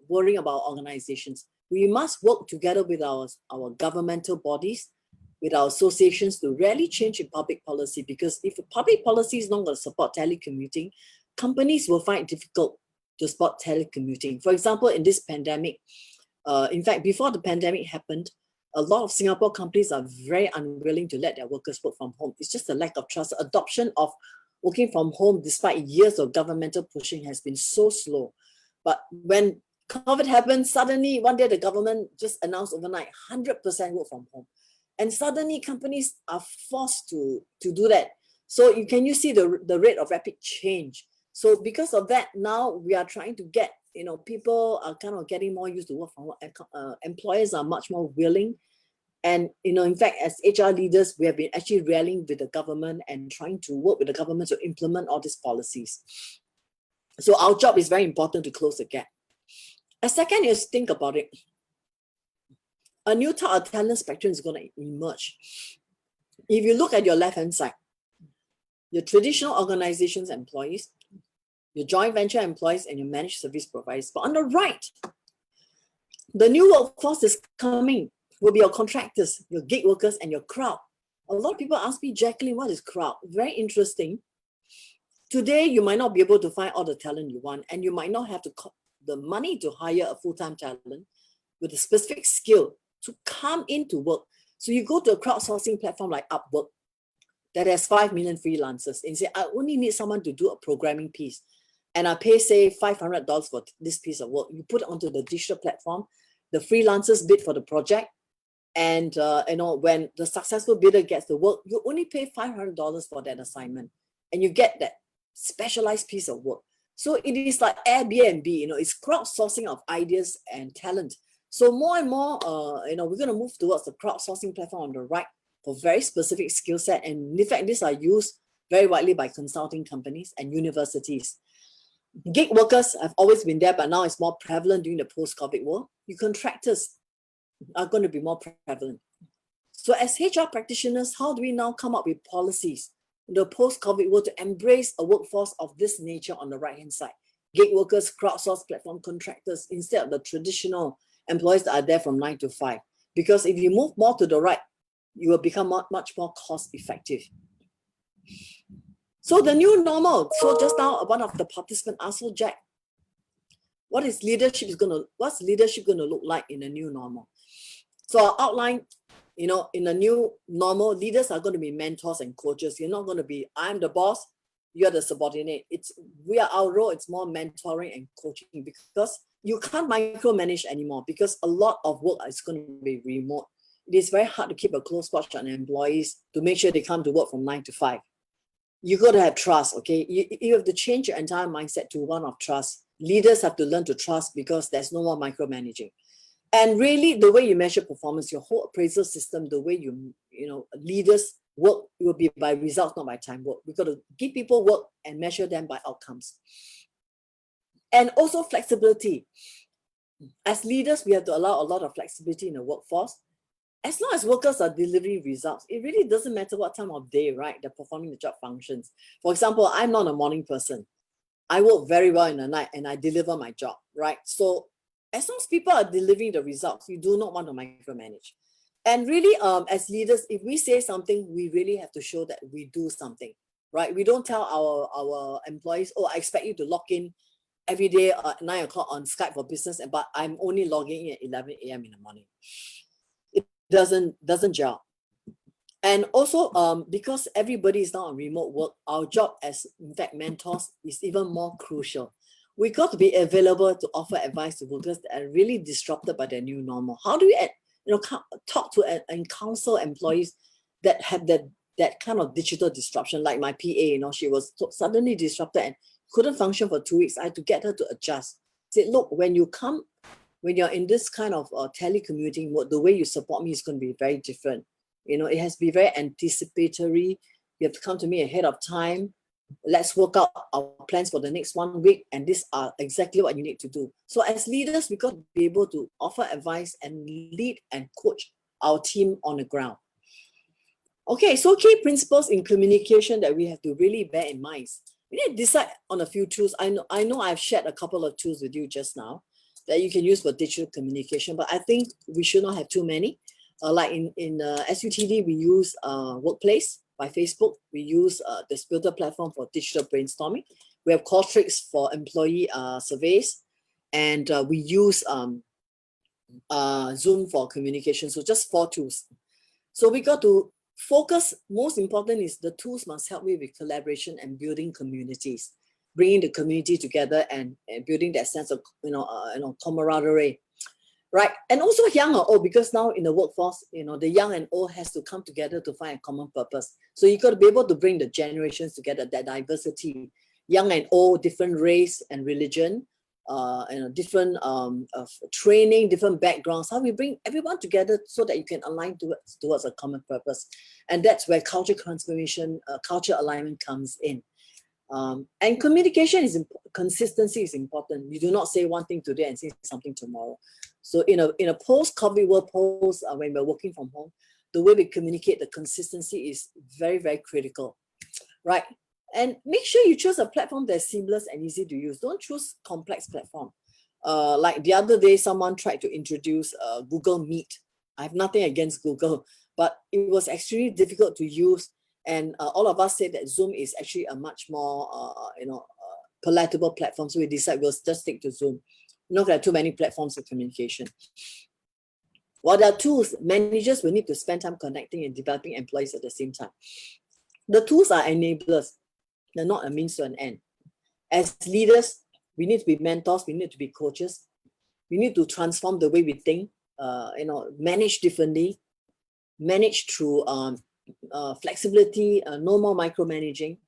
worrying about organizations. We must work together with our governmental bodies, with our associations to really change in public policy, because if public policy is not going to support telecommuting, companies will find it difficult to support telecommuting. For example, in this pandemic, in fact, before the pandemic happened, a lot of Singapore companies are very unwilling to let their workers work from home. It's just a lack of trust. Adoption of working from home, despite years of governmental pushing, has been so slow. But when COVID happened, suddenly one day the government just announced overnight 100% work from home. And suddenly companies are forced to do that. So you see the rate of rapid change. So because of that, now we are trying to get, people are kind of getting more used to work from home. Employers are much more willing. And, in fact, as HR leaders, we have been actually rallying with the government and trying to work with the government to implement all these policies. So our job is very important to close the gap. A second is think about it. A new type of talent spectrum is going to emerge. If you look at your left-hand side, your traditional organizations employees, your joint venture employees, and your managed service providers. But on the right, the new workforce is coming, will be your contractors, your gig workers, and your crowd. A lot of people ask me, Jaclyn, what is crowd? Very interesting. Today, you might not be able to find all the talent you want, and you might not have the money to hire a full-time talent with a specific skill to come into work. So you go to a crowdsourcing platform like Upwork that has 5 million freelancers and say, I only need someone to do a programming piece. And I pay, say, $500 for this piece of work. You put it onto the digital platform, the freelancers bid for the project, and when the successful bidder gets the work, you only pay $500 for that assignment, and you get that specialized piece of work. So it is like Airbnb, it's crowdsourcing of ideas and talent. So more and more, we're going to move towards the crowdsourcing platform on the right for very specific skill set. And in fact, these are used very widely by consulting companies and universities. Gig workers have always been there, but now it's more prevalent during the post-COVID world. Your contractors are going to be more prevalent. So as HR practitioners, how do we now come up with policies in the post-COVID world to embrace a workforce of this nature on the right-hand side? Gig workers, crowdsourced platform contractors, instead of the traditional employees that are there from 9 to 5. Because if you move more to the right, you will become much more cost-effective. So the new normal. So just now, one of the participants asked, so Jack, what's leadership going to look like in the new normal? So I'll outline, in the new normal, leaders are going to be mentors and coaches. You're not going to be, I'm the boss, you're the subordinate. Our role, it's more mentoring and coaching, because you can't micromanage anymore, because a lot of work is going to be remote. It is very hard to keep a close watch on employees to make sure they come to work from 9 to 5. You got to have trust, okay? You have to change your entire mindset to one of trust. Leaders have to learn to trust, because there's no more micromanaging. And really, the way you measure performance, your whole appraisal system, the way leaders work will be by results, not by time work. We've got to give people work and measure them by outcomes. And also flexibility. As leaders, we have to allow a lot of flexibility in the workforce. As long as workers are delivering results, it really doesn't matter what time of day, right? They're performing the job functions. For example, I'm not a morning person. I work very well in the night and I deliver my job, right? So as long as people are delivering the results, you do not want to micromanage. And really, as leaders, if we say something, we really have to show that we do something, right? We don't tell our employees, oh, I expect you to log in every day at 9 o'clock on Skype for business, but I'm only logging in at 11 a.m. in the morning. It doesn't gel. And also, because everybody is now on remote work, our job as, in fact, mentors is even more crucial. We got to be available to offer advice to workers that are really disrupted by their new normal. How do we, talk to and counsel employees that have that kind of digital disruption? Like my PA, she was suddenly disrupted and couldn't function for 2 weeks. I had to get her to adjust. Say, look, when you're in this kind of telecommuting mode, the way you support me is going to be very different. It has to be very anticipatory. You have to come to me ahead of time. Let's work out our plans for the next 1 week, and these are exactly what you need to do. So as leaders, we got to be able to offer advice and lead and coach our team on the ground. Okay, so key principles in communication that we have to really bear in mind. We need to decide on a few tools. I know I've shared a couple of tools with you just now that you can use for digital communication, but I think we should not have too many. Like in SUTD, we use Workplace by Facebook. We use the Splitter platform for digital brainstorming. We have Qualtrics for employee surveys, and we use Zoom for communication. So just 4 tools. So we got to focus. Most important is the tools must help me with collaboration and building communities, bringing the community together and building that sense of camaraderie. Right, and also young or old, because now in the workforce, the young and old has to come together to find a common purpose. So you got to be able to bring the generations together, that diversity, young and old, different race and religion, different training, different backgrounds. How we bring everyone together so that you can align towards a common purpose, and that's where culture transformation, culture alignment comes in. And communication consistency is important. You do not say one thing today and say something tomorrow. So in a post-COVID world, when we're working from home, the way we communicate, the consistency is very, very critical, right? And make sure you choose a platform that's seamless and easy to use. Don't choose complex platform. Like the other day, someone tried to introduce Google Meet. I have nothing against Google, but it was extremely difficult to use. And all of us said that Zoom is actually a much more, palatable platform. So we decided we'll just stick to Zoom. Not there are too many platforms of communication. While there are tools, managers will need to spend time connecting and developing employees at the same time. The tools are enablers. They're not a means to an end. As leaders, we need to be mentors. We need to be coaches. We need to transform the way we think. Manage differently. Manage through flexibility. No more micromanaging,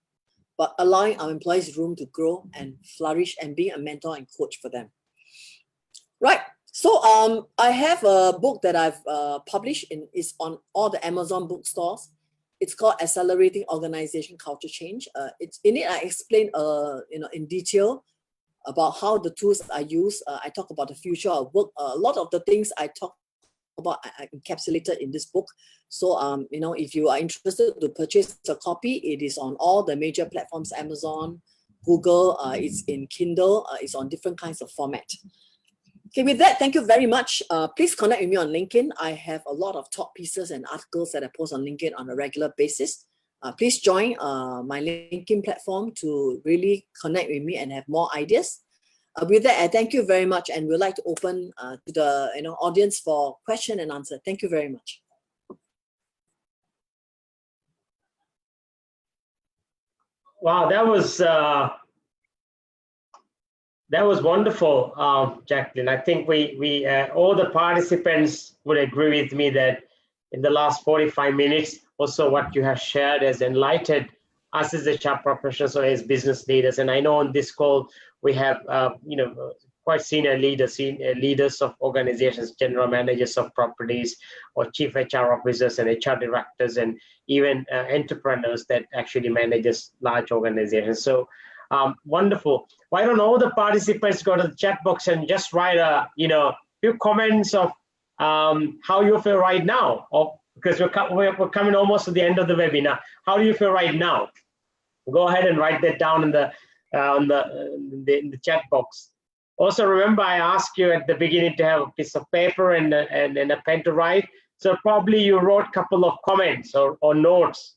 but allowing our employees room to grow and flourish, and being a mentor and coach for them. Right. So I have a book that I've published. It's on all the Amazon bookstores. It's called Accelerating Organization Culture Change. It's in it I explain in detail about how the tools I use. I talk about the future of work. A lot of the things I talk about I encapsulated in this book. So if you are interested to purchase a copy, it is on all the major platforms: Amazon, Google. It's in Kindle. It's on different kinds of format. Okay, with that, thank you very much. Please connect with me on LinkedIn. I have a lot of top pieces and articles that I post on LinkedIn on a regular basis. Please join my LinkedIn platform to really connect with me and have more ideas. With that, I thank you very much, and we'd like to open to the audience for question and answer. Thank you very much. Wow, that was wonderful, Jaclyn. I think we all the participants would agree with me that in the last 45 minutes, also what you have shared has enlightened us as HR professionals or as business leaders. And I know on this call we have quite senior leaders of organizations, general managers of properties, or chief HR officers and HR directors, and even entrepreneurs that actually manages large organizations. So wonderful. Why don't all the participants go to the chat box and just write a few comments of how you feel right now, or because we're coming almost to the end of the webinar. How do you feel right now? Go ahead and write that down in the chat box. Also, remember I asked you at the beginning to have a piece of paper and a pen to write. So probably you wrote a couple of comments or notes.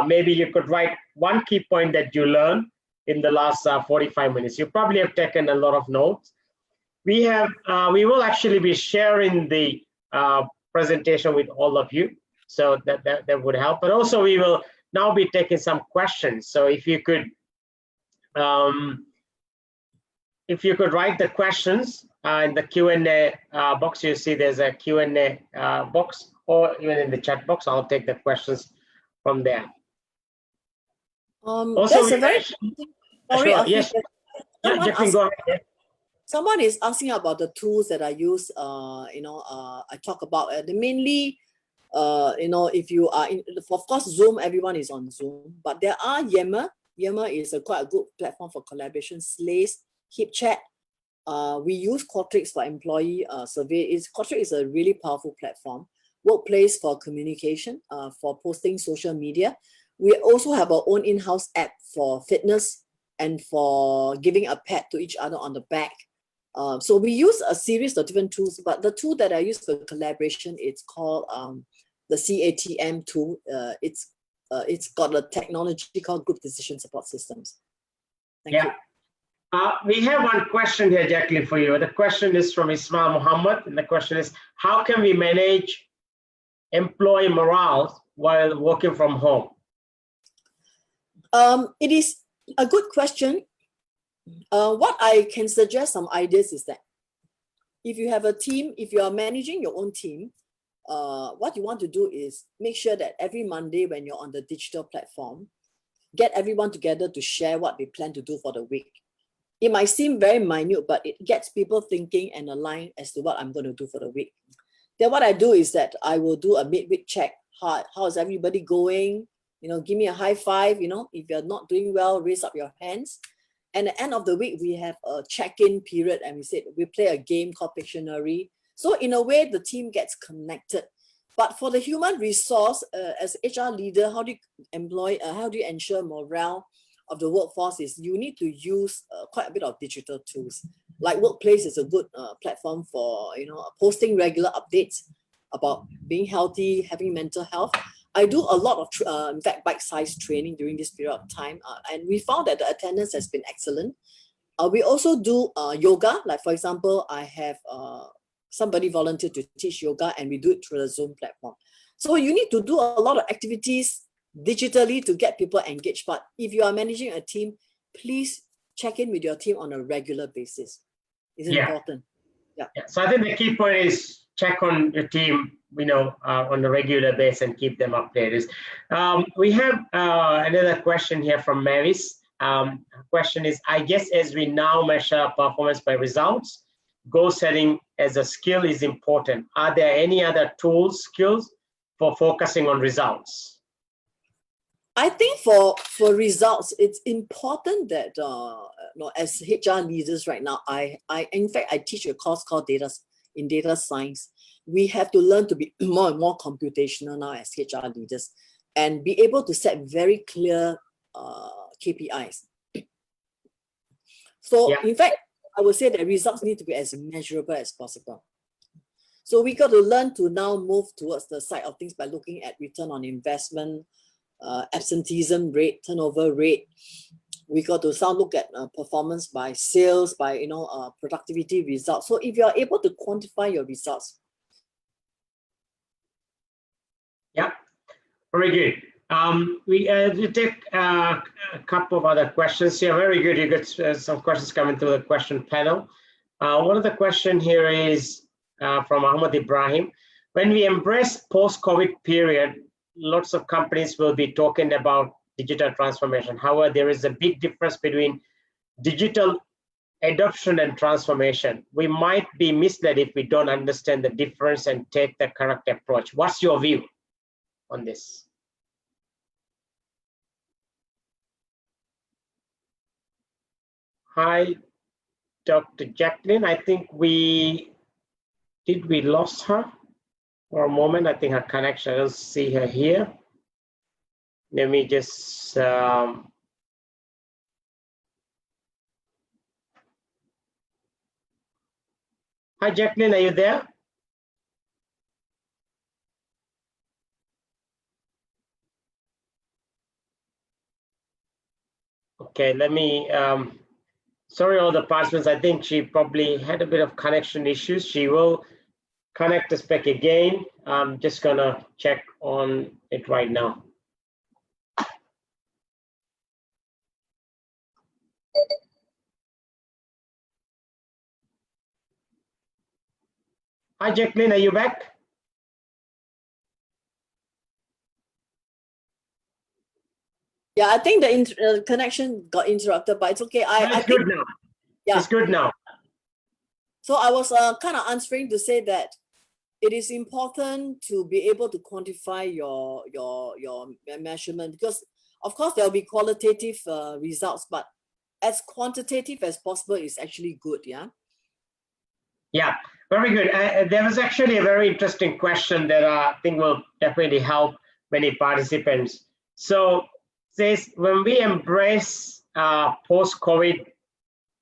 Maybe you could write one key point that you learned in the last 45 minutes. You probably have taken a lot of notes. We will actually be sharing the presentation with all of you, so that would help. But also we will now be taking some questions. So if you could write the questions in the Q&A box, you see there's a Q&A box, or even in the chat box, I'll take the questions from there. Also, that's a very sorry, sure, yes. Someone is asking about the tools that I use. I talk about mainly. If you are of course, Zoom, everyone is on Zoom, but there are Yammer. Yammer is quite a good platform for collaboration. Slace, HipChat. We use Qualtrics for employee survey. Qualtrics is a really powerful platform. Workplace for communication, for posting social media. We also have our own in-house app for fitness and for giving a pat to each other on the back. So we use a series of different tools, but the tool that I use for collaboration, it's called the CATM tool. It's got a technology called Group Decision Support Systems. Thank you. We have one question here, Jaclyn, for you. The question is from Ismail Muhammad, and the question is, how can we manage employee morale while working from home? It is a good question. What I can suggest some ideas is that if you have a team, if you are managing your own team, what you want to do is make sure that every Monday when you're on the digital platform, get everyone together to share what they plan to do for the week. It might seem very minute, but it gets people thinking and aligned as to what I'm going to do for the week. Then what I do is that I will do a midweek check. How is everybody going? Give me a high five. If you're not doing well, raise up your hands. And at the end of the week, we have a check-in period, and we play a game called Pictionary. So in a way, the team gets connected. But for the human resource, as HR leader, how do you ensure morale? of the workforce is you need to use quite a bit of digital tools. Like Workplace is a good platform for posting regular updates about being healthy, having mental health. I do a lot of in fact bite-sized training during this period of time, and we found that the attendance has been excellent. We also do yoga. Like for example, I have somebody volunteer to teach yoga, and we do it through the Zoom platform. So you need to do a lot of activities digitally to get people engaged. But if you are managing a team, please check in with your team on a regular basis. It's important. Yeah. So I think the key point is check on your team, on a regular basis and keep them updated. We have another question here from Mavis. Question is, I guess as we now measure performance by results, goal setting as a skill is important. Are there any other skills for focusing on results? I think for results, it's important that as HR leaders right now, I in fact I teach a course called data science. We have to learn to be more and more computational now as HR leaders, and be able to set very clear KPIs. So in fact, I would say that results need to be as measurable as possible. So we got to learn to now move towards the side of things by looking at return on investment, absenteeism rate, turnover rate. We got to look at performance by sales, by productivity results. So if you are able to quantify your results. Yeah, very good. We take a couple of other questions here. Very good. You got some questions coming through the question panel. One of the question here is from Ahmad Ibrahim. When we embrace post-COVID period, lots of companies will be talking about digital transformation. However, there is a big difference between digital adoption and transformation. We might be misled if we don't understand the difference and take the correct approach. What's your view on this? Hi, Dr. Jaclyn. I think we lost her for a moment. I think her connection, I don't see her here. Let me just hi, Jaclyn, are you there? Okay, let me sorry all the participants. I think she probably had a bit of connection issues. She will connect us back again. I'm just gonna check on it right now. Hi, Jaclyn, are you back? Yeah, I think the connection got interrupted, but it's okay. It's good now. Yeah. It's good now. So I was kind of answering to say that it is important to be able to quantify your measurement, because of course there will be qualitative results, but as quantitative as possible is actually good. Yeah. Yeah, very good. There was actually a very interesting question that I think will definitely help many participants. So says, when we embrace post-COVID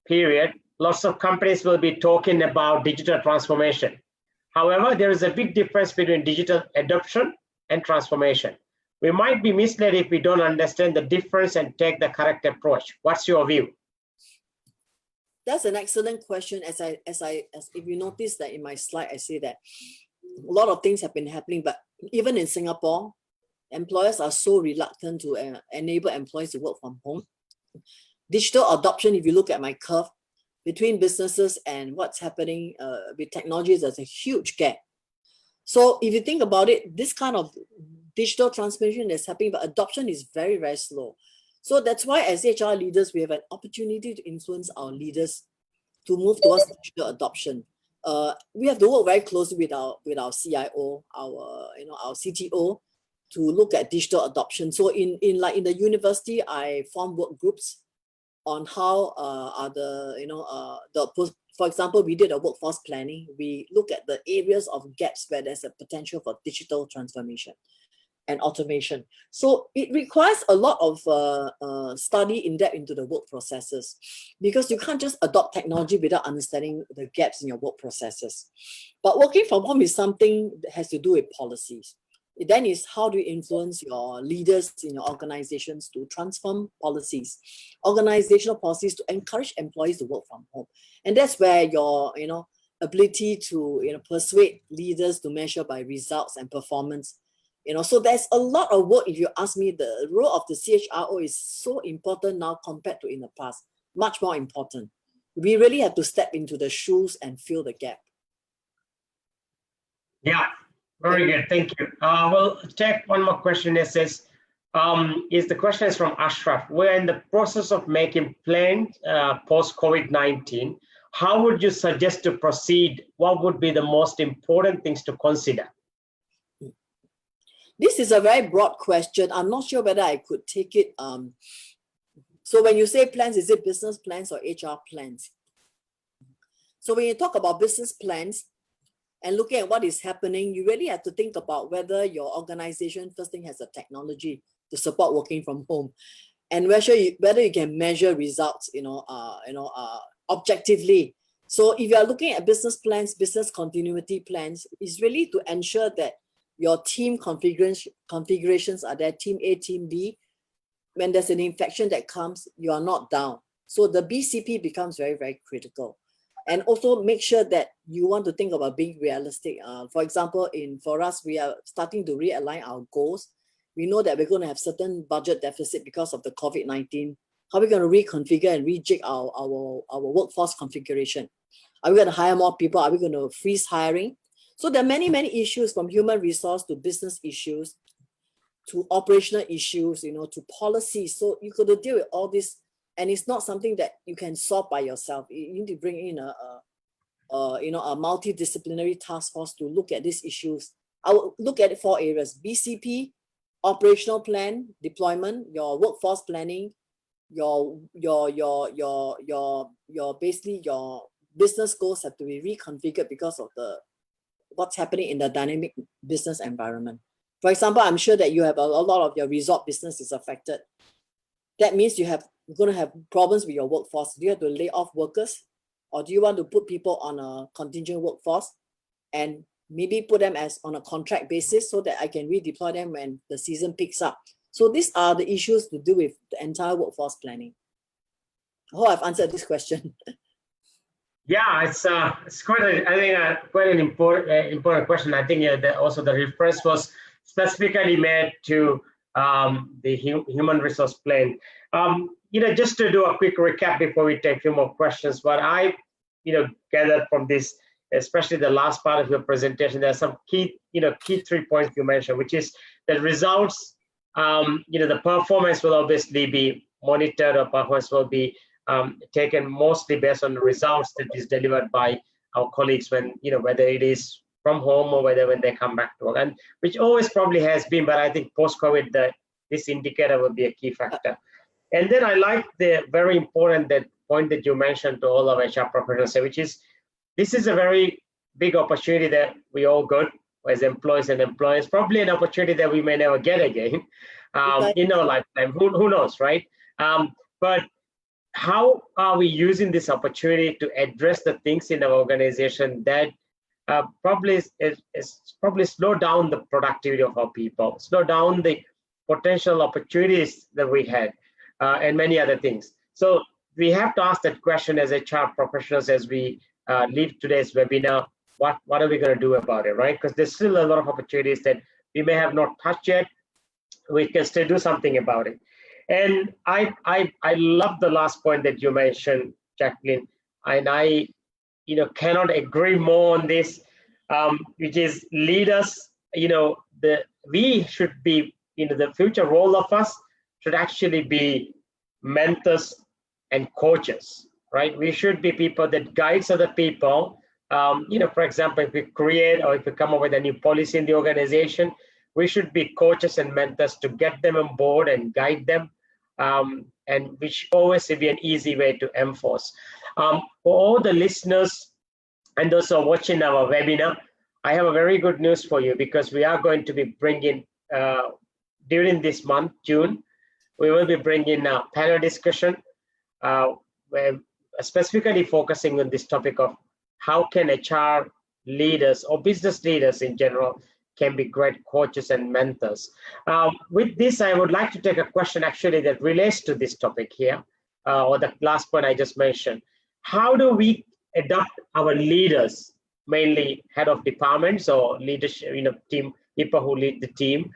period, lots of companies will be talking about digital transformation. However, there is a big difference between digital adoption and transformation. We might be misled if we don't understand the difference and take the correct approach. What's your view? That's an excellent question. As if you notice that in my slide, I say that a lot of things have been happening, but even in Singapore, employers are so reluctant to enable employees to work from home. Digital adoption, if you look at my curve, between businesses and what's happening with technologies, there's a huge gap. So if you think about it, this kind of digital transformation is happening, but adoption is very, very slow. So that's why as HR leaders, we have an opportunity to influence our leaders to move towards digital adoption. We have to work very closely with our CIO, our CTO, to look at digital adoption. So in the university, I form work groups on how for example, we did a workforce planning. We look at the areas of gaps where there's a potential for digital transformation. and automation. So it requires a lot of study in depth into the work processes, because you can't just adopt technology without understanding the gaps in your work processes. But working from home is something that has to do with policies. It then is how do you influence your leaders in your organizations to transform policies, organizational policies to encourage employees to work from home. And that's where your ability to persuade leaders to measure by results and performance. So there's a lot of work. If you ask me, the role of the CHRO is so important now compared to in the past, much more important. We really have to step into the shoes and fill the gap. Yeah, very good. Thank you. We'll take one more question. It says, the question is from Ashraf. We're in the process of making plans post COVID-19. How would you suggest to proceed? What would be the most important things to consider? This is a very broad question. I'm not sure whether I could take it. So when you say plans, is it business plans or HR plans? So when you talk about business plans and looking at what is happening, you really have to think about whether your organization first thing has a technology to support working from home, and whether you can measure results, objectively. So if you are looking at business plans, business continuity plans, is really to ensure that your team configurations are there, team A, team B. When there's an infection that comes, you are not down. So the BCP becomes very, very critical. And also make sure that you want to think about being realistic. For example, for us, we are starting to realign our goals. We know that we're going to have certain budget deficit because of the COVID-19. How are we going to reconfigure and rejig our workforce configuration? Are we going to hire more people? Are we going to freeze hiring? So there are many, many issues, from human resource to business issues, to operational issues, to policy. So you got to deal with all this, and it's not something that you can solve by yourself. You need to bring in a multidisciplinary task force to look at these issues. I will look at 4 areas: BCP, operational plan, deployment, your workforce planning, your business goals have to be reconfigured because of what's happening in the dynamic business environment. For example, I'm sure that you have a lot of your resort business is affected. That means you're going to have problems with your workforce. Do you have to lay off workers, or do you want to put people on a contingent workforce and maybe put them on a contract basis so that I can redeploy them when the season picks up? So these are the issues to do with the entire workforce planning. I hope I've answered this question. Yeah, it's quite quite an important question. I think also the reference was specifically made to the human resource plan. Just to do a quick recap before we take a few more questions, what I gathered from this, especially the last part of your presentation, there are some key 3 points you mentioned, which is the results. The performance will obviously be monitored, or performance will be taken mostly based on the results that is delivered by our colleagues when, whether it is from home or whether when they come back to work, and which always probably has been, but I think post-COVID, this indicator will be a key factor. And then I like the very important point that you mentioned to all of HR professionals, which is this is a very big opportunity that we all got as employees and employers, probably an opportunity that we may never get again in our lifetime. Who knows, right? But how are we using this opportunity to address the things in our organization that probably slow down the productivity of our people, slow down the potential opportunities that we had, and many other things. So we have to ask that question as HR professionals as we leave today's webinar. What are we going to do about it, right? Because there's still a lot of opportunities that we may have not touched yet. We can still do something about it. And I love the last point that you mentioned, Jaclyn, and I cannot agree more on this, which is leaders. We should be, the future role of us should actually be mentors and coaches, right? We should be people that guides other people. For example, if we create or if we come up with a new policy in the organization, we should be coaches and mentors to get them on board and guide them, and which always will be an easy way to enforce. For all the listeners and those who are watching our webinar, I have a very good news for you, because we are going to be bringing during this month, June, we will be bringing a panel discussion where specifically focusing on this topic of how can HR leaders or business leaders in general can be great coaches and mentors. With this, I would like to take a question actually that relates to this topic here, or the last point I just mentioned. How do we adopt our leaders, mainly head of departments or leadership, team people who lead the team,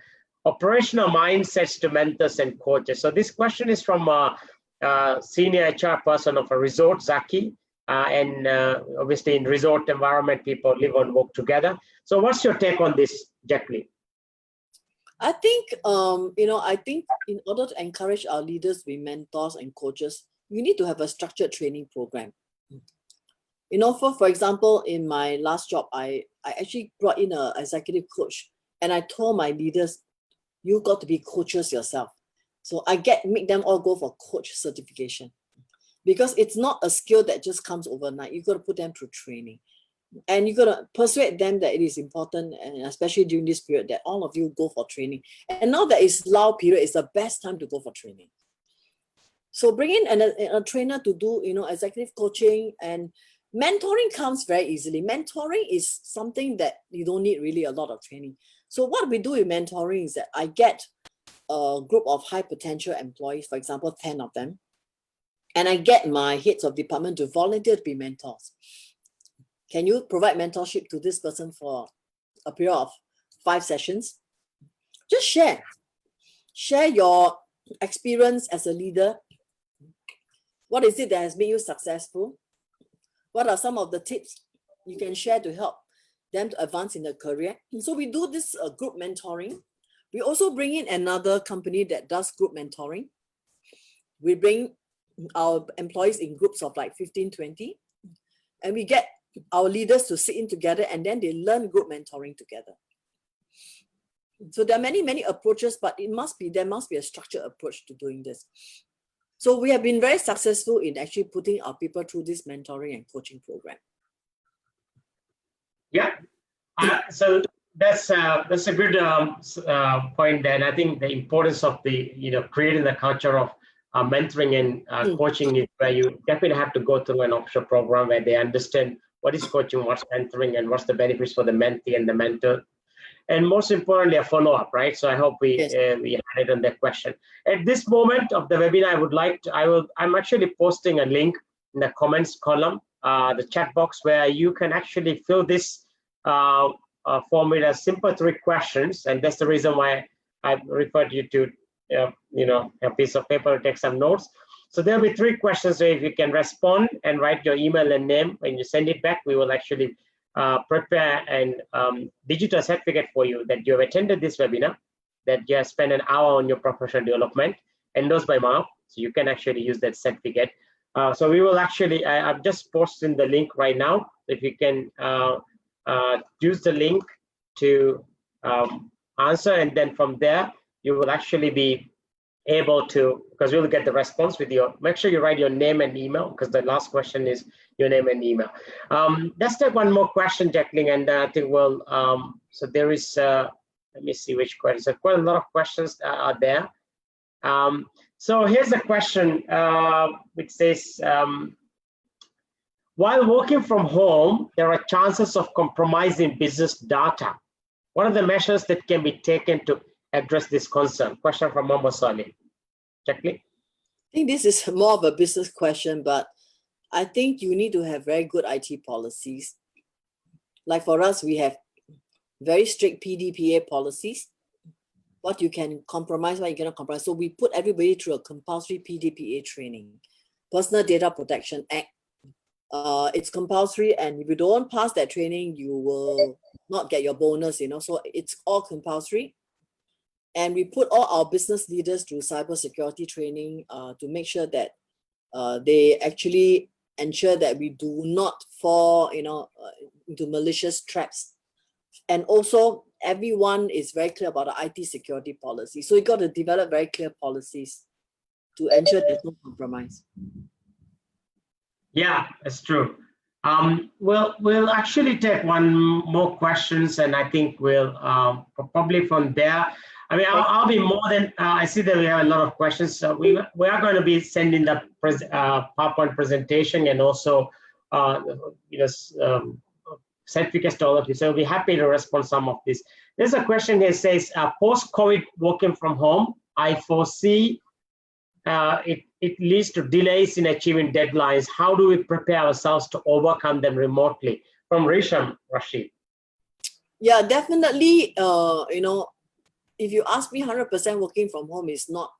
operational mindsets to mentors and coaches? So this question is from a senior HR person of a resort, Zaki, and obviously in resort environment, people live and work together. So what's your take on this, Jaclyn? I think, I think in order to encourage our leaders to be mentors and coaches, you need to have a structured training program. For example, in my last job, I actually brought in an executive coach, and I told my leaders, you got to be coaches yourself. So I make them all go for coach certification, because it's not a skill that just comes overnight. You got to put them through training, and you got to persuade them that it is important, and especially during this period, that all of you go for training. And now that it's lull period, it's the best time to go for training. So bring in a trainer to do, executive coaching, and mentoring comes very easily. Mentoring is something that you don't need really a lot of training. So what we do with mentoring is that I get a group of high potential employees, for example, 10 of them, and I get my heads of department to volunteer to be mentors. Can you provide mentorship to this person for a period of 5 sessions? Just share your experience as a leader. What is it that has made you successful? What are some of the tips you can share to help them to advance in their career? And so we do this group mentoring. We also bring in another company that does group mentoring. We bring our employees in groups of like 15, 20, and we get our leaders to sit in together, and then they learn group mentoring together. So there are many, many approaches, but there must be a structured approach to doing this. So we have been very successful in actually putting our people through this mentoring and coaching program. Yeah, so that's a good point there. And I think the importance of creating the culture of mentoring and coaching is where you definitely have to go through an offshore program where they understand what is coaching, what's mentoring, and what's the benefits for the mentee and the mentor. And most importantly, a follow-up, right? So I hope we had it on that question. At this moment of the webinar, I'm actually posting a link in the comments column, the chat box, where you can actually fill this form with a simple 3 questions. And that's the reason why I referred you to, a piece of paper to take some notes. So there'll be 3 questions. So if you can respond and write your email and name, when you send it back, we will actually prepare and digital certificate for you that you have attended this webinar, that you have spent an hour on your professional development, endorsed by Mark, so you can actually use that certificate. So we will actually, I've just posted the link right now. If you can use the link to answer, and then from there, you will actually be able to, because we'll get the response with your, make sure you write your name and email, because the last question is your name and email. Let's take one more question, Jaclyn, and I think we'll, so there is, let me see which questions, so quite a lot of questions are there. So here's a question which says, while working from home, there are chances of compromising business data. What are the measures that can be taken to address this concern? Question from Mohammed Salih. Jaclyn? I think this is more of a business question, but I think you need to have very good IT policies. Like for us, we have very strict PDPA policies. What you can compromise, what you cannot compromise. So we put everybody through a compulsory PDPA training, Personal Data Protection Act. It's compulsory, and if you don't pass that training, you will not get your bonus, so it's all compulsory. And we put all our business leaders through cybersecurity training to make sure that they actually ensure that we do not fall, into malicious traps. And also, everyone is very clear about the IT security policy. So you got to develop very clear policies to ensure there's no compromise. Yeah, that's true. We'll actually take one more questions, and I think we'll probably from there. I mean, I'll be more than, I see that we have a lot of questions. So we are going to be sending the PowerPoint presentation and also, certificates to all of you. So we'll be happy to respond to some of this. There's a question here, says, post-COVID working from home, I foresee it leads to delays in achieving deadlines. How do we prepare ourselves to overcome them remotely? From Risham, Rashid. Yeah, definitely. If you ask me, 100% working from home is not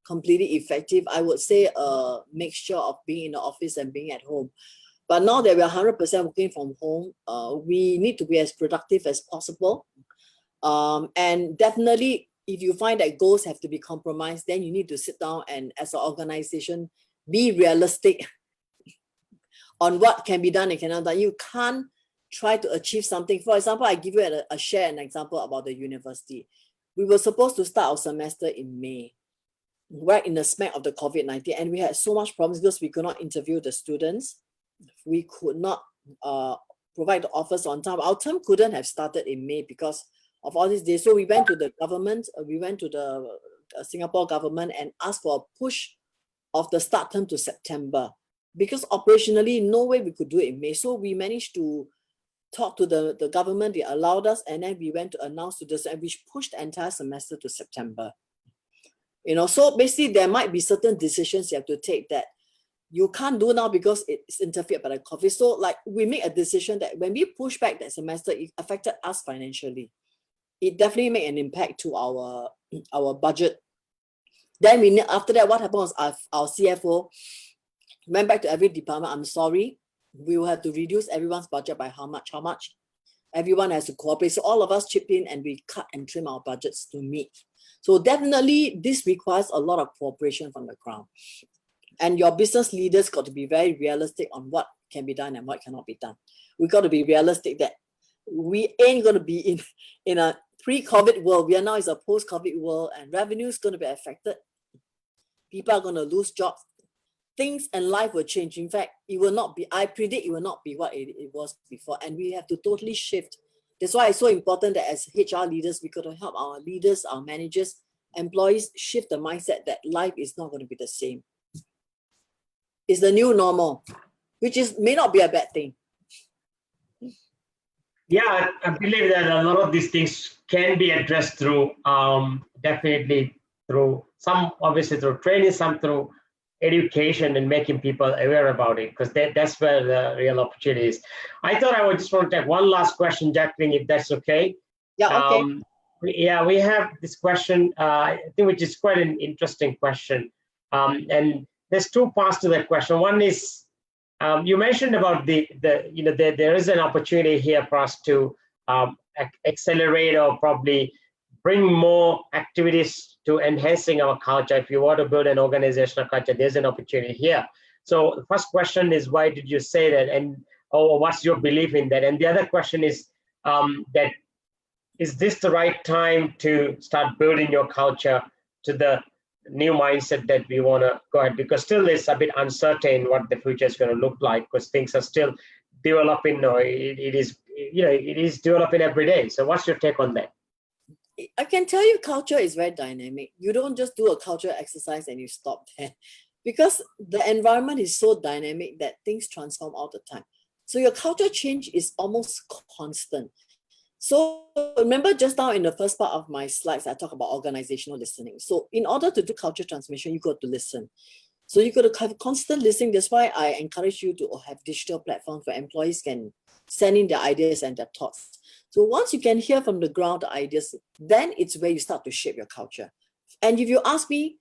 completely effective. I would say a mixture of being in the office and being at home. But now that we're 100% working from home, we need to be as productive as possible. And definitely, if you find that goals have to be compromised, then you need to sit down and, as an organization, be realistic on what can be done and cannot done. You can't try to achieve something. For example, I give you share an example about the university. We were supposed to start our semester in May, right in the smack of the COVID-19, and we had so much problems because we could not interview the students. We could not provide the offers on time. Our term couldn't have started in May because of all these days. So we went to the government, we went to the Singapore government and asked for a push of the start term to September, because operationally, no way we could do it in May. So we managed to talk to the government, they allowed us, and then we went to announce to this, and we pushed the entire semester to September. So basically there might be certain decisions you have to take that you can't do now because it's interfered by the COVID. So like we make a decision that when we push back that semester, it affected us financially. It definitely made an impact to our budget. Then after that, what happened was our CFO went back to every department. I'm sorry, we will have to reduce everyone's budget by how much? Everyone has to cooperate. So all of us chipped in and we cut and trim our budgets to meet. So definitely this requires a lot of cooperation from the ground. And your business leaders got to be very realistic on what can be done and what cannot be done. We got to be realistic that we ain't going to be in a pre-COVID world. We are now in a post-COVID world, and revenue is going to be affected. People are going to lose jobs. Things and life will change. In fact, it will not be, I predict it will not be what it was before. And we have to totally shift. That's why it's so important that as HR leaders, we got to help our leaders, our managers, employees shift the mindset that life is not going to be the same. It's the new normal, which may not be a bad thing. Yeah, I believe that a lot of these things can be addressed through, definitely through some, obviously through training, some through education and making people aware about it, because that's where the real opportunity is. I thought I would just want to take one last question, Jaclyn, if that's okay. Yeah, okay. We have this question, I think, which is quite an interesting question. And there's two parts to that question. One is, you mentioned about there is an opportunity here for us to accelerate or probably bring more activities to enhancing our culture. If you want to build an organizational culture, there's an opportunity here. So the first question is, why did you say that? And what's your belief in that? And the other question is, that is this the right time to start building your culture to the new mindset that we want to go ahead? Because still it's a bit uncertain what the future is going to look like, because things are still developing. It is developing every day. So what's your take on that? I can tell you culture is very dynamic. You don't just do a culture exercise and you stop there, because the environment is so dynamic that things transform all the time. So your culture change is almost constant. So remember just now in the first part of my slides, I talk about organizational listening. So in order to do culture transformation, you got to listen. So you got to have constant listening. That's why I encourage you to have digital platforms where employees can send in their ideas and their thoughts. So once you can hear from the ground the ideas, then it's where you start to shape your culture. And if you ask me,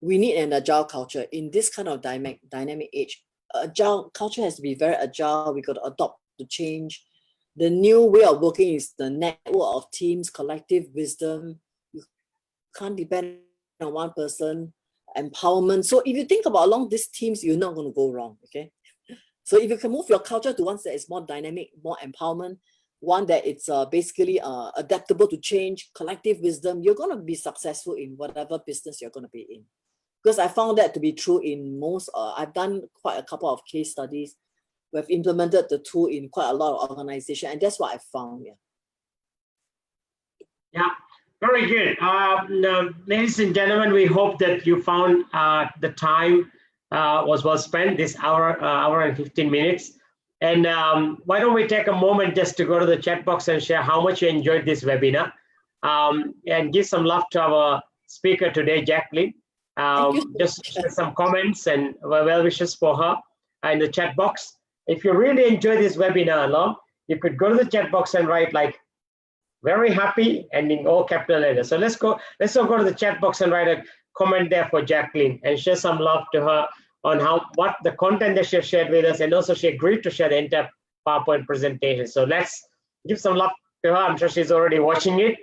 we need an agile culture in this kind of dynamic age. Agile culture has to be very agile. We got to adopt the change. The new way of working is the network of teams, collective wisdom. You can't depend on one person. Empowerment. So if you think about along these teams, you're not going to go wrong. Okay. So if you can move your culture to one that is more dynamic, more empowerment, one that it's basically adaptable to change, collective wisdom, you're going to be successful in whatever business you're going to be in. Because I found that to be true in most, I've done quite a couple of case studies. We've implemented the tool in quite a lot of organizations, and that's what I found. Yeah, Very good. Now, ladies and gentlemen, we hope that you found the time was well spent, this hour and 15 minutes. And why don't we take a moment just to go to the chat box and share how much you enjoyed this webinar, and give some love to our speaker today, Jaclyn. Just share some comments and well wishes for her in the chat box. If you really enjoyed this webinar, you could go to the chat box and write like very happy and in all capital letters. So let's all go to the chat box and write a comment there for Jaclyn and share some love to her on what the content that she shared with us, and also she agreed to share the entire PowerPoint presentation. So let's give some love to her. I'm sure she's already watching it.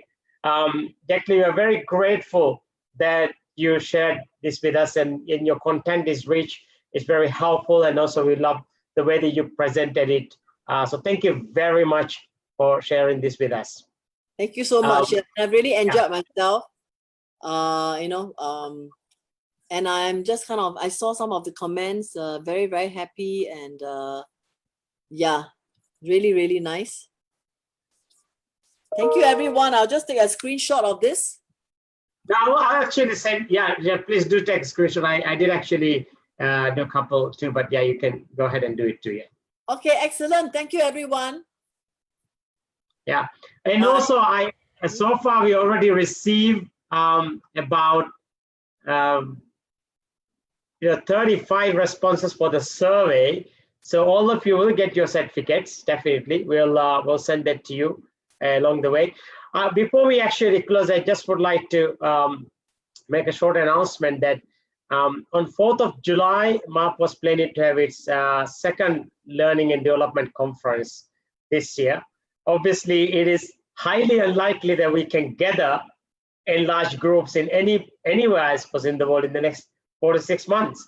Jaclyn, we are very grateful that you shared this with us, and your content is rich, it's very helpful, and also we love the way that you presented it. So thank you very much for sharing this with us. Thank you so much. I've really enjoyed myself. And I'm just I saw some of the comments, very, very happy, and yeah, really, really nice. Thank you, everyone. I'll just take a screenshot of this. Now, I actually said, yeah, please do take a screenshot. I did actually do a couple too, but yeah, you can go ahead and do it too. Yeah. Okay, excellent. Thank you, everyone. Yeah, and also so far we already received about 35 responses for the survey. So all of you will get your certificates. Definitely, we'll send that to you along the way. Before we actually close, I just would like to make a short announcement that on 4th of July, MAP was planning to have its second Learning and Development Conference this year. Obviously, it is highly unlikely that we can gather in large groups in anywhere, I suppose, in the world in the next 4 to 6 months.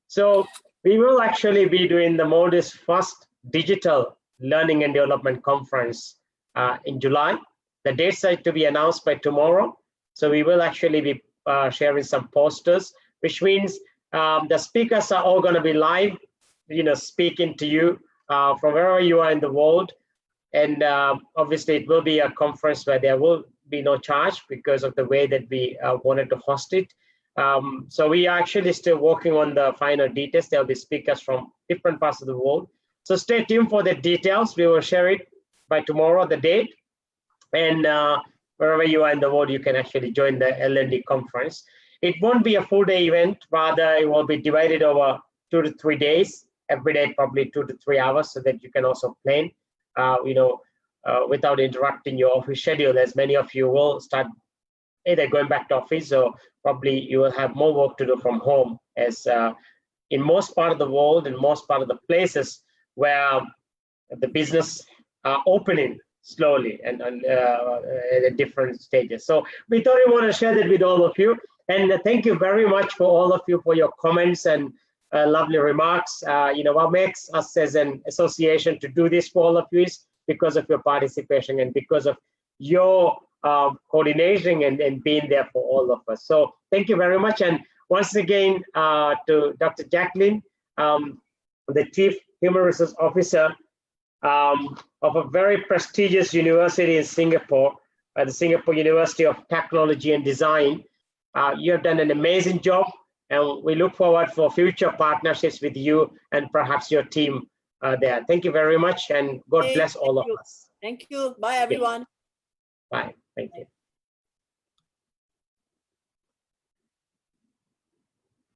So we will actually be doing the MODI's first digital Learning and Development Conference in July. The dates are to be announced by tomorrow. So we will actually be sharing some posters, which means the speakers are all going to be live, speaking to you from wherever you are in the world. And obviously, it will be a conference where there will be no charge because of the way that we wanted to host it. So we are actually still working on the final details. There will be speakers from different parts of the world. So stay tuned for the details. We will share it by tomorrow, the date. And wherever you are in the world, you can actually join the L&D conference. It won't be a full-day event. Rather, it will be divided over 2 to 3 days. Every day, probably 2 to 3 hours, so that you can also plan, without interrupting your office schedule, as many of you will start either going back to office, or probably you will have more work to do from home, as in most part of the world and most part of the places where the business are opening slowly and at different stages. So we thought we want to share that with all of you. And thank you very much for all of you for your comments and lovely remarks. What makes us as an association to do this for all of you is because of your participation and because of your coordination and being there for all of us. So thank you very much. And once again, to Dr. Jaclyn, the Chief Human Resource Officer of a very prestigious university in Singapore, the Singapore University of Technology and Design. You have done an amazing job, and we look forward for future partnerships with you and perhaps your team there. Thank you very much, and God bless all of us. Thank you. Bye, everyone. Bye. Thank you.